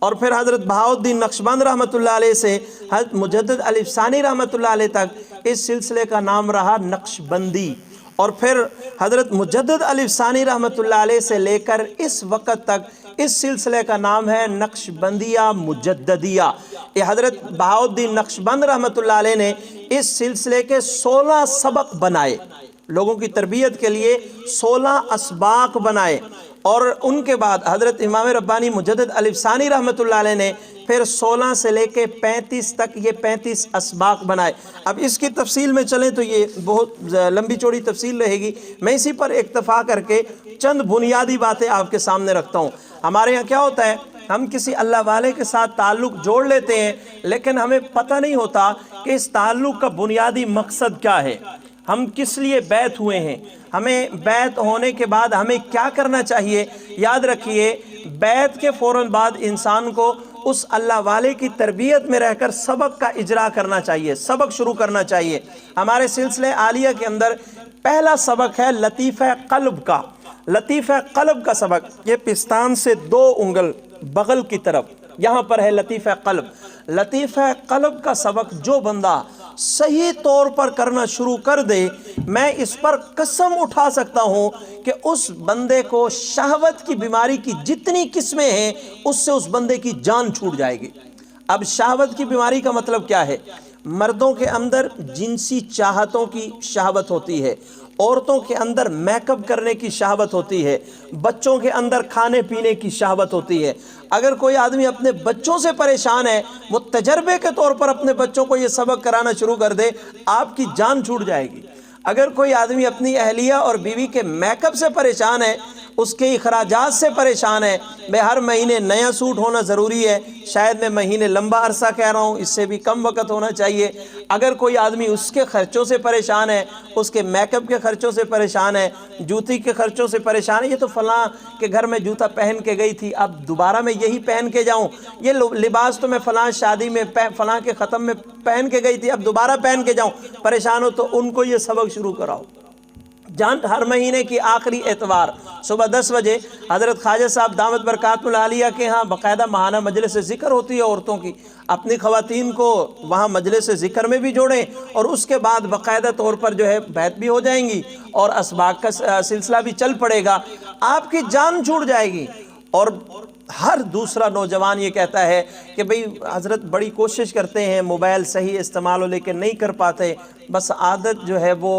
اور پھر حضرت بہاء الدین نقشبند رحمۃ اللہ علیہ سے حضرت مجدد الف ثانی رحمۃ اللہ علیہ تک اس سلسلے کا نام رہا نقشبندی۔ اور پھر حضرت مجدد الف ثانی رحمۃ اللہ علیہ سے لے کر اس وقت تک اس سلسلے کا نام ہے نقشبندیہ مجددیہ۔ یہ حضرت بہاء الدین نقشبند رحمۃ اللہ علیہ نے اس سلسلے کے 16 سبق بنائے، لوگوں کی تربیت کے لیے 16 اسباق بنائے، اور ان کے بعد حضرت امام ربانی مجدد الف ثانی رحمۃ اللہ علیہ نے پھر 16 سے لے کے 35 تک یہ 35 اسباق بنائے۔ اب اس کی تفصیل میں چلیں تو یہ بہت لمبی چوڑی تفصیل رہے گی، میں اسی پر اکتفا کر کے چند بنیادی باتیں آپ کے سامنے رکھتا ہوں۔ ہمارے یہاں کیا ہوتا ہے، ہم کسی اللہ والے کے ساتھ تعلق جوڑ لیتے ہیں لیکن ہمیں پتہ نہیں ہوتا کہ اس تعلق کا بنیادی مقصد کیا ہے، ہم کس لیے بیعت ہوئے ہیں، ہمیں بیعت ہونے کے بعد ہمیں کیا کرنا چاہیے۔ یاد رکھیے بیعت کے فوراً بعد انسان کو اس اللہ والے کی تربیت میں رہ کر سبق کا اجرا کرنا چاہیے، سبق شروع کرنا چاہیے۔ ہمارے سلسلے عالیہ کے اندر پہلا سبق ہے لطیفہ قلب کا۔ لطیفہ قلب کا سبق، یہ پستان سے 2 انگل بغل کی طرف یہاں پر ہے لطیفہ قلب۔ لطیفہ قلب کا سبق جو بندہ صحیح طور پر کرنا شروع کر دے، میں اس پر قسم اٹھا سکتا ہوں کہ اس بندے کو شہوت کی بیماری کی جتنی قسمیں ہیں اس سے اس بندے کی جان چھوٹ جائے گی۔ اب شہوت کی بیماری کا مطلب کیا ہے؟ مردوں کے اندر جنسی چاہتوں کی شہوت ہوتی ہے، عورتوں کے اندر میک اپ کرنے کی شہوت ہوتی ہے، بچوں کے اندر کھانے پینے کی شہوت ہوتی ہے۔ اگر کوئی آدمی اپنے بچوں سے پریشان ہے، وہ تجربے کے طور پر اپنے بچوں کو یہ سبق کرانا شروع کر دے، آپ کی جان چھوٹ جائے گی۔ اگر کوئی آدمی اپنی اہلیہ اور بیوی کے میک اپ سے پریشان ہے، اس کے اخراجات سے پریشان ہے، میں ہر مہینے نیا سوٹ ہونا ضروری ہے، شاید میں مہینے لمبا عرصہ کہہ رہا ہوں، اس سے بھی کم وقت ہونا چاہیے۔ اگر کوئی آدمی اس کے خرچوں سے پریشان ہے، اس کے میک اپ کے خرچوں سے پریشان ہے، جوتی کے خرچوں سے پریشان ہے، یہ تو فلاں کے گھر میں جوتا پہن کے گئی تھی، اب دوبارہ میں یہی پہن کے جاؤں، یہ لباس تو میں فلاں شادی میں فلاں کے ختم میں پہن کے گئی تھی، اب دوبارہ پہن کے جاؤں، پریشان ہو تو ان کو یہ سبق شروع کراؤ۔ جان ہر مہینے کی آخری اتوار صبح 10 بجے حضرت خواجہ صاحب دامت برکاتہ العالیہ کے ہاں باقاعدہ ماہانہ مجلس ذکر ہوتی ہے عورتوں کی، اپنی خواتین کو وہاں مجلس ذکر میں بھی جوڑیں، اور اس کے بعد باقاعدہ طور پر جو ہے بیعت بھی ہو جائیں گی اور اسباق کا سلسلہ بھی چل پڑے گا، آپ کی جان چھوٹ جائے گی۔ اور ہر دوسرا نوجوان یہ کہتا ہے کہ بھئی حضرت بڑی کوشش کرتے ہیں، موبائل صحیح استعمال ہو لیکن نہیں کر پاتے، بس عادت جو ہے وہ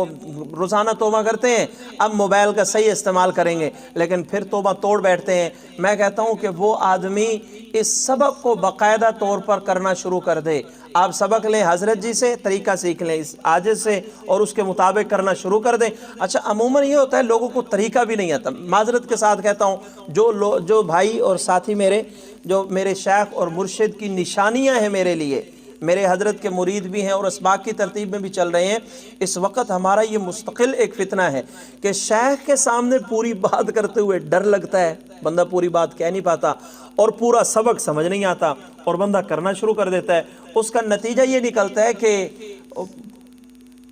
روزانہ توبہ کرتے ہیں، اب موبائل کا صحیح استعمال کریں گے لیکن پھر توبہ توڑ بیٹھتے ہیں۔ میں کہتا ہوں کہ وہ آدمی اس سبق کو باقاعدہ طور پر کرنا شروع کر دے۔ آپ سبق لیں حضرت جی سے، طریقہ سیکھ لیں اس عاجز سے اور اس کے مطابق کرنا شروع کر دیں۔ اچھا عموماً یہ ہوتا ہے لوگوں کو طریقہ بھی نہیں آتا، معذرت کے ساتھ کہتا ہوں، جو بھائی اور ساتھی میرے، جو میرے شیخ اور مرشد کی نشانیاں ہیں میرے لیے، میرے حضرت کے مرید بھی ہیں اور اسباق کی ترتیب میں بھی چل رہے ہیں، اس وقت ہمارا یہ مستقل ایک فتنہ ہے کہ شیخ کے سامنے پوری بات کرتے ہوئے ڈر لگتا ہے، بندہ پوری بات کہہ نہیں پاتا اور پورا سبق سمجھ نہیں آتا اور بندہ کرنا شروع کر دیتا ہے۔ اس کا نتیجہ یہ نکلتا ہے کہ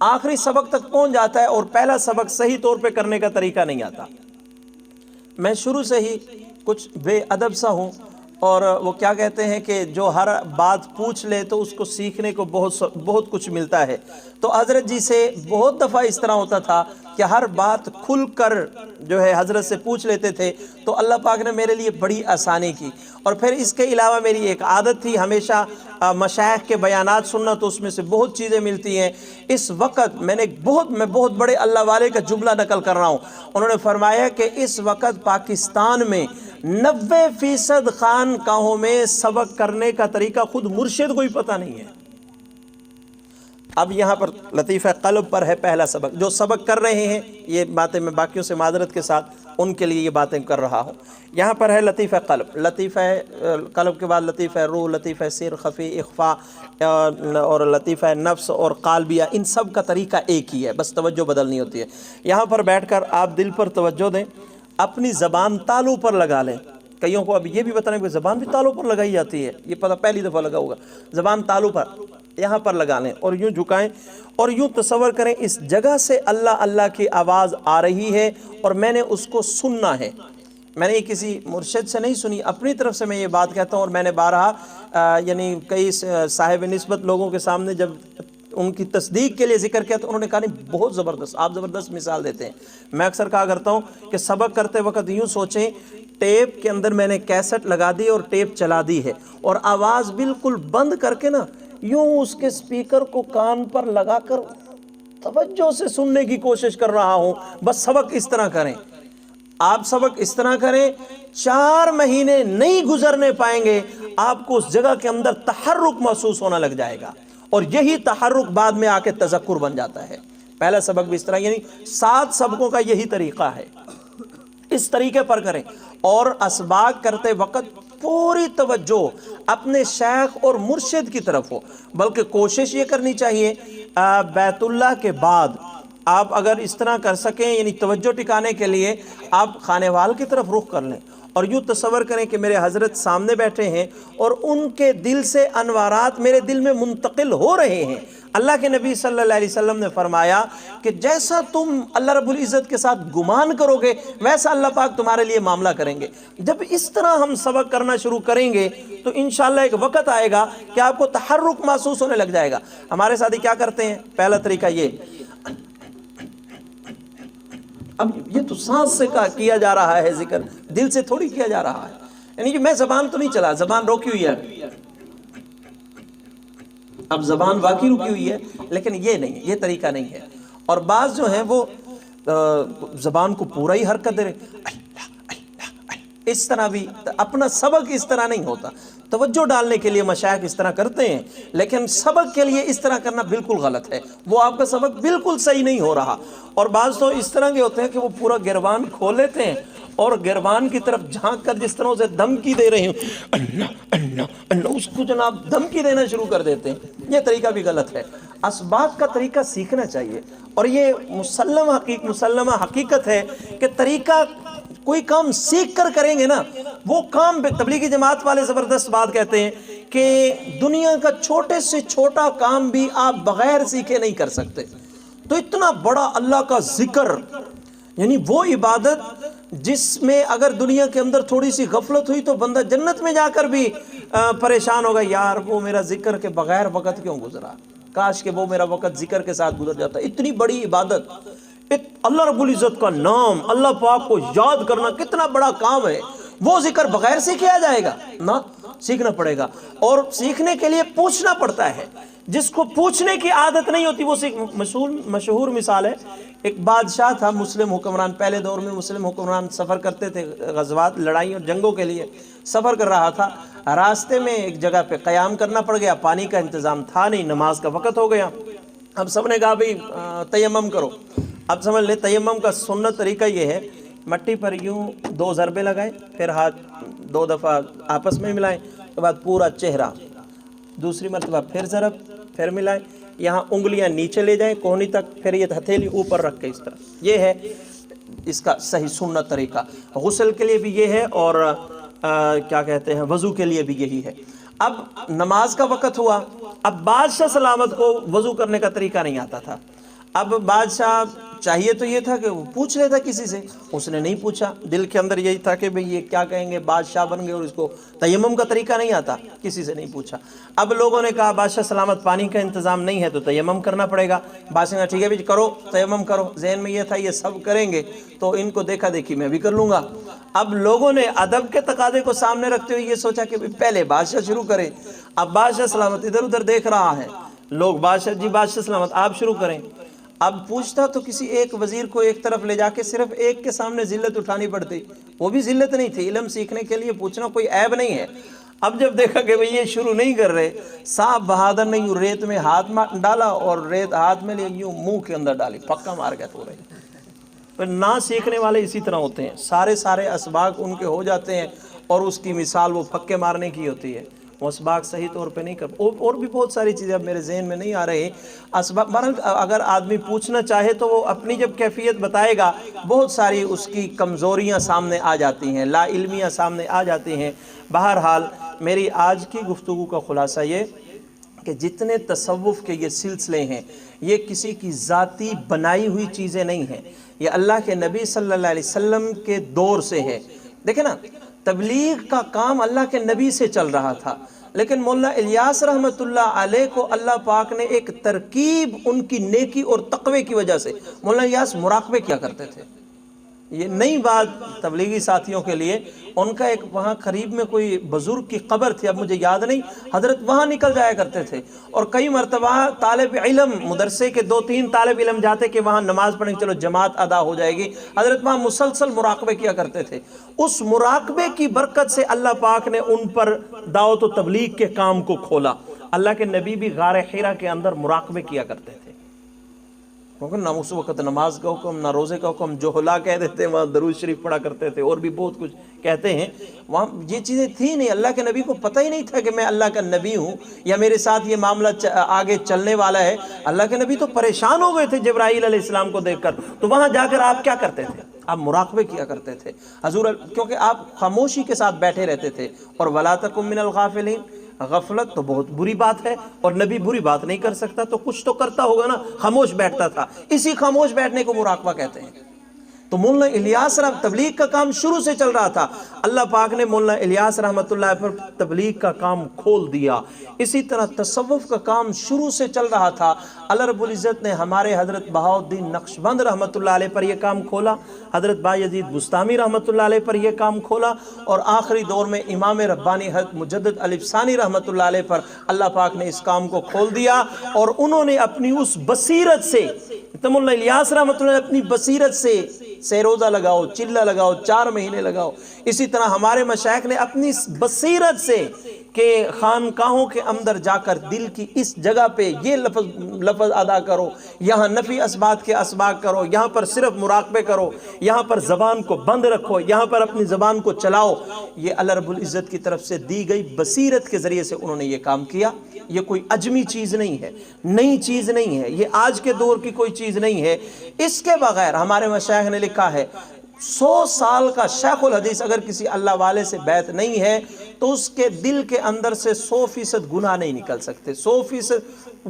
آخری سبق تک پہنچ جاتا ہے اور پہلا سبق صحیح طور پہ کرنے کا طریقہ نہیں آتا۔ میں شروع سے ہی کچھ بے ادب سا ہوں، اور وہ کیا کہتے ہیں کہ جو ہر بات پوچھ لے تو اس کو سیکھنے کو بہت کچھ ملتا ہے۔ تو حضرت جی سے بہت دفعہ اس طرح ہوتا تھا کہ ہر بات کھل کر جو ہے حضرت سے پوچھ لیتے تھے، تو اللہ پاک نے میرے لیے بڑی آسانی کی۔ اور پھر اس کے علاوہ میری ایک عادت تھی ہمیشہ مشائخ کے بیانات سننا، تو اس میں سے بہت چیزیں ملتی ہیں۔ اس وقت میں بہت بڑے اللہ والے کا جملہ نقل کر رہا ہوں، انہوں نے فرمایا کہ اس وقت پاکستان میں 90% خانقاہوں میں سبق کرنے کا طریقہ خود مرشد کو ہی پتہ نہیں ہے۔ اب یہاں پر لطیفہ قلب پر ہے پہلا سبق، جو سبق کر رہے ہیں یہ باتیں میں باقیوں سے معذرت کے ساتھ ان کے لیے یہ باتیں کر رہا ہوں۔ یہاں پر ہے لطیفہ قلب، لطیفہ قلب کے بعد لطیفہ روح، لطیفہ سر، خفی، اخفا اور لطیفہ نفس اور قالبیہ، ان سب کا طریقہ ایک ہی ہے، بس توجہ بدلنی ہوتی ہے۔ یہاں پر بیٹھ کر آپ دل پر توجہ دیں، اپنی زبان تالوں پر لگا لیں۔ کئیوں کو اب یہ بھی بتانے کہ زبان بھی تالوں پر لگائی جاتی ہے، یہ پتہ پہلی دفعہ لگا ہوگا۔ زبان تالوں پر یہاں پر لگا لیں اور یوں جھکائیں اور یوں تصور کریں اس جگہ سے اللہ اللہ کی آواز آ رہی ہے اور میں نے اس کو سننا ہے۔ میں نے یہ کسی مرشد سے نہیں سنی، اپنی طرف سے میں یہ بات کہتا ہوں، اور میں نے بارہا یعنی کئی صاحب نسبت لوگوں کے سامنے جب ان کی تصدیق کے لیے ذکر کیا تو انہوں نے کہا نہیں بہت زبردست، آپ زبردست مثال دیتے ہیں۔ میں اکثر کہا کرتا ہوں کہ سبق کرتے وقت یوں سوچیں، ٹیپ کے اندر میں نے کیسٹ لگا دی اور ٹیپ چلا دی ہے، اور آواز بالکل بند کر کے نا یوں اس کے سپیکر کو کان پر لگا کر توجہ سے سننے کی کوشش کر رہا ہوں۔ بس سبق اس طرح کریں، آپ سبق اس طرح کریں، 4 مہینے نہیں گزرنے پائیں گے آپ کو اس جگہ کے اندر تحرک محسوس ہونا لگ جائے گا، اور یہی تحرک بعد میں آ کے تذکر بن جاتا ہے۔ پہلا سبق بھی اس طرح، یعنی 7 سبقوں کا یہی طریقہ ہے، اس طریقے پر کریں۔ اور اسباق کرتے وقت پوری توجہ اپنے شیخ اور مرشد کی طرف ہو، بلکہ کوشش یہ کرنی چاہیے بیت اللہ کے بعد آپ اگر اس طرح کر سکیں، یعنی توجہ ٹکانے کے لیے آپ خانے وال کی طرف رخ کر لیں اور یوں تصور کریں کہ میرے حضرت سامنے بیٹھے ہیں اور ان کے دل سے انوارات میرے دل میں منتقل ہو رہے ہیں۔ اللہ کے نبی صلی اللہ علیہ وسلم نے فرمایا کہ جیسا تم اللہ رب العزت کے ساتھ گمان کرو گے ویسا اللہ پاک تمہارے لیے معاملہ کریں گے۔ جب اس طرح ہم سبق کرنا شروع کریں گے تو انشاءاللہ ایک وقت آئے گا کہ آپ کو تحرک محسوس ہونے لگ جائے گا۔ ہمارے ساتھی کیا کرتے ہیں؟ پہلا طریقہ یہ، اب یہ تو سانس سے کیا جا رہا ہے ذکر، دل سے تھوڑی کیا جا رہا ہے، یعنی کہ میں زبان تو نہیں چلا، زبان روکی ہوئی ہے، اب زبان واقعی رکی ہوئی ہے، لیکن یہ نہیں، یہ طریقہ نہیں ہے۔ اور بعض جو ہیں وہ زبان کو پورا ہی حرکت دے رہے، اس طرح بھی اپنا سبق اس طرح نہیں ہوتا۔ توجہ ڈالنے کے لیے مشائخ اس طرح کرتے ہیں، لیکن سبق کے لیے اس طرح کرنا بالکل غلط ہے، وہ آپ کا سبق بالکل صحیح نہیں ہو رہا۔ اور بعض تو اس طرح کے ہوتے ہیں کہ وہ پورا گروان کھول لیتے ہیں اور گروان کی طرف جھانک کر جس طرح اسے دھمکی دے رہے ہیں، اللہ اللہ اللہ، اس کو جناب دھمکی دینا شروع کر دیتے ہیں۔ یہ طریقہ بھی غلط ہے۔ اسباق کا طریقہ سیکھنا چاہیے، اور یہ مسلمہ حقیقت ہے کہ طریقہ کوئی کام سیکھ کر کریں گے نا، وہ کام تبلیغی جماعت والے زبردست بات کہتے ہیں کہ دنیا کا چھوٹے سے چھوٹا کام بھی آپ بغیر سیکھے نہیں کر سکتے۔ تو اتنا بڑا اللہ کا ذکر، یعنی وہ عبادت جس میں اگر دنیا کے اندر تھوڑی سی غفلت ہوئی تو بندہ جنت میں جا کر بھی پریشان ہوگا، یار وہ میرا ذکر کے بغیر وقت کیوں گزرا، کاش کہ وہ میرا وقت ذکر کے ساتھ گزر جاتا۔ اتنی بڑی عبادت، اللہ رب العزت کا نام، اللہ پاک کو یاد کرنا کتنا بڑا کام ہے، وہ ذکر بغیر سے کیا جائے گا؟ نہ، سیکھنا پڑے گا، اور سیکھنے کے لیے پوچھنا پڑتا ہے۔ جس کو پوچھنے کی عادت نہیں ہوتی وہ مشہور مثال ہے، ایک بادشاہ تھا، مسلم حکمران، پہلے دور میں مسلم حکمران سفر کرتے تھے، غزوات، لڑائی اور جنگوں کے لیے سفر کر رہا تھا۔ راستے میں ایک جگہ پہ قیام کرنا پڑ گیا، پانی کا انتظام تھا نہیں، نماز کا وقت ہو گیا۔ اب سب نے کہا بھئی تیمم کرو۔ اب سمجھ لیں تیمم کا سنت طریقہ یہ ہے، مٹی پر یوں 2 ضربے لگائیں، پھر ہاتھ 2 دفعہ آپس میں ملائیں، اس کے بعد پورا چہرہ، دوسری مرتبہ پھر ضرب، پھر ملائیں، یہاں انگلیاں نیچے لے جائیں کونی تک، پھر یہ ہتھیلی اوپر رکھ کے اس طرح۔ یہ ہے اس کا صحیح سنت طریقہ۔ غسل کے لیے بھی یہ ہے، اور کیا کہتے ہیں، وضو کے لیے بھی یہی ہے۔ اب نماز کا وقت ہوا، اب بادشاہ سلامت کو وضو کرنے کا طریقہ نہیں آتا تھا۔ اب بادشاہ چاہیے تو یہ تھا کہ وہ پوچھ لیتا کسی سے، اس نے نہیں پوچھا، دل کے اندر یہی تھا کہ بھئی یہ کیا کہیں گے، بادشاہ بن گئے اور اس کو تیمم کا طریقہ نہیں آتا، کسی سے نہیں پوچھا۔ اب لوگوں نے کہا بادشاہ سلامت پانی کا انتظام نہیں ہے تو تیمم کرنا پڑے گا۔ بادشاہ نے ٹھیک ہے بھی کرو، تیمم کرو۔ ذہن میں یہ تھا یہ سب کریں گے تو ان کو دیکھا دیکھی میں بھی کر لوں گا۔ اب لوگوں نے ادب کے تقاضے کو سامنے رکھتے ہوئے یہ سوچا کہ پہلے بادشاہ شروع کریں۔ اب بادشاہ سلامت ادھر ادھر دیکھ رہا ہے، لوگ بادشاہ جی بادشاہ سلامت آپ شروع کریں۔ اب پوچھتا تو کسی ایک وزیر کو ایک طرف لے جا کے صرف ایک کے سامنے ذلت اٹھانی پڑتی، وہ بھی ذلت نہیں تھی، علم سیکھنے کے لیے پوچھنا کوئی عیب نہیں ہے۔ اب جب دیکھا کہ بھئی یہ شروع نہیں کر رہے، صاحب بہادر نے یوں ریت میں ہاتھ ڈالا اور ریت ہاتھ میں لے یوں منہ کے اندر ڈالی، پکا مار گیا تو رہے۔ پھر نہ سیکھنے والے اسی طرح ہوتے ہیں، سارے اسباق ان کے ہو جاتے ہیں اور اس کی مثال وہ پکے مارنے کی ہوتی ہے، وہ اسباق صحیح طور پہ نہیں کر۔ اور بھی بہت ساری چیزیں اب میرے ذہن میں نہیں آ رہے اسباق۔ اگر آدمی پوچھنا چاہے تو وہ اپنی جب کیفیت بتائے گا، بہت ساری اس کی کمزوریاں سامنے آ جاتی ہیں، لا علمیاں سامنے آ جاتی ہیں۔ بہرحال میری آج کی گفتگو کا خلاصہ یہ کہ جتنے تصوف کے یہ سلسلے ہیں، یہ کسی کی ذاتی بنائی ہوئی چیزیں نہیں ہیں، یہ اللہ کے نبی صلی اللہ علیہ وسلم کے دور سے ہے۔ دیکھیں نا، تبلیغ کا کام اللہ کے نبی سے چل رہا تھا، لیکن مولانا الیاس رحمۃ اللہ علیہ کو اللہ پاک نے ایک ترکیب ان کی نیکی اور تقوی کی وجہ سے، مولانا الیاس مراقبے کیا کرتے تھے۔ یہ نئی بات تبلیغی ساتھیوں کے لیے، ان کا ایک وہاں قریب میں کوئی بزرگ کی قبر تھی، اب مجھے یاد نہیں، حضرت وہاں نکل جایا کرتے تھے، اور کئی مرتبہ طالب علم، مدرسے کے 2-3 طالب علم جاتے کہ وہاں نماز پڑھیں، چلو جماعت ادا ہو جائے گی، حضرت وہاں مسلسل مراقبے کیا کرتے تھے۔ اس مراقبے کی برکت سے اللہ پاک نے ان پر دعوت و تبلیغ کے کام کو کھولا۔ اللہ کے نبی بھی غار حرا کے اندر مراقبے کیا کرتے تھے، کیونکہ نہ اس وقت نماز کا حکم، نہ روزے کا حکم، جوہلا کہہ دیتے، وہاں درود شریف پڑھا کرتے تھے، اور بھی بہت کچھ کہتے ہیں۔ وہاں یہ چیزیں تھیں نہیں، اللہ کے نبی کو پتہ ہی نہیں تھا کہ میں اللہ کا نبی ہوں یا میرے ساتھ یہ معاملہ آگے چلنے والا ہے۔ اللہ کے نبی تو پریشان ہو گئے تھے جبرائیل علیہ السلام کو دیکھ کر، تو وہاں جا کر آپ کیا کرتے تھے؟ آپ مراقبے کیا کرتے تھے حضور، کیونکہ آپ خاموشی کے ساتھ بیٹھے رہتے تھے. اور وَلَا تَكُن مِّنَ الْغَافِلِينَ، غفلت تو بہت بری بات ہے، اور نبی بری بات نہیں کر سکتا تو کچھ تو کرتا ہوگا نا. خاموش بیٹھتا تھا، اسی خاموش بیٹھنے کو مراقبہ کہتے ہیں. تو مولانا الیاس تبلیغ کا کام شروع سے چل رہا تھا. اللہ پاک نے مولانا الیاس رحمۃ اللہ پر تبلیغ کا کام کھول دیا. اسی طرح تصوف کا کام شروع سے چل رہا تھا. اللہ رب العزت نے ہمارے حضرت بہاؤالدین نقشبند رحمۃ اللہ علیہ پر یہ کام کھولا، حضرت بایزید بستامی رحمۃ اللہ علیہ پر یہ کام کھولا، اور آخری دور میں امام ربانی حضرت مجدد الف ثانی رحمۃ اللہ علیہ پر اللہ پاک نے اس کام کو کھول دیا. اور انہوں نے اپنی اس بصیرت سے، مولانا الیاس رحمۃ اللہ اپنی بصیرت سے روزہ لگاؤ، چلہ لگاؤ، 4 مہینے لگاؤ. اسی طرح ہمارے مشائخ نے اپنی بصیرت سے کہ خانقاہوں کے اندر جا کر دل کی اس جگہ پہ یہ لفظ ادا کرو، یہاں نفی اسبات کے اسباق کرو، یہاں پر صرف مراقبے کرو، یہاں پر زبان کو بند رکھو، یہاں پر اپنی زبان کو چلاؤ. یہ اللہ رب العزت کی طرف سے دی گئی بصیرت کے ذریعے سے انہوں نے یہ کام کیا. یہ کوئی عجمی چیز نہیں ہے، نئی چیز نہیں ہے، یہ آج کے دور کی کوئی چیز نہیں ہے. اس کے بغیر ہمارے مشائخ نے لکھا ہے 100 سال کا شیخ الحدیث اگر کسی اللہ والے سے بیعت نہیں ہے تو اس کے دل کے اندر سے 100% گناہ نہیں نکل سکتے. 100%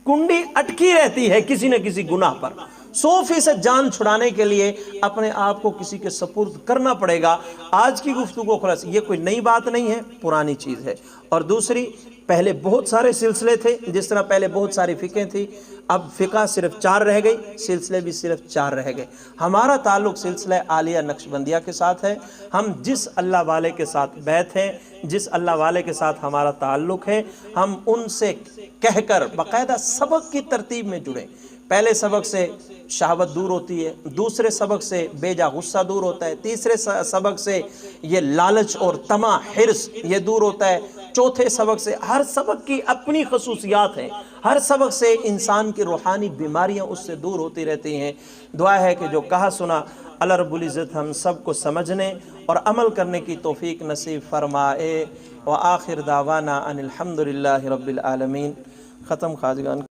کنڈی اٹکی رہتی ہے کسی نہ کسی گناہ پر. 100% جان چھڑانے کے لیے اپنے آپ کو کسی کے سپرد کرنا پڑے گا. آج کی گفتگو خلاص یہ کوئی نئی بات نہیں ہے، پرانی چیز ہے. اور دوسری، پہلے بہت سارے سلسلے تھے، جس طرح پہلے بہت ساری فقہیں تھی، اب فقہ صرف 4 رہ گئی، سلسلے بھی صرف 4 رہ گئے. ہمارا تعلق سلسلہ عالیہ نقشبندیہ کے ساتھ ہے. ہم جس اللہ والے کے ساتھ بیعت ہیں، جس اللہ والے کے ساتھ ہمارا تعلق ہے، ہم ان سے کہہ کر باقاعدہ سبق کی ترتیب میں جڑیں. پہلے سبق سے شہوت دور ہوتی ہے، دوسرے سبق سے بے جا غصہ دور ہوتا ہے، تیسرے سبق سے یہ لالچ اور طمع حرص یہ دور ہوتا ہے، چوتھے سبق سے، ہر سبق کی اپنی خصوصیات ہیں، ہر سبق سے انسان کی روحانی بیماریاں اس سے دور ہوتی رہتی ہیں. دعا ہے کہ جو کہا سنا اللہ رب العزت ہم سب کو سمجھنے اور عمل کرنے کی توفیق نصیب فرمائے. وآخر دعوانا ان الحمدللہ رب العالمین. ختم خواجگان.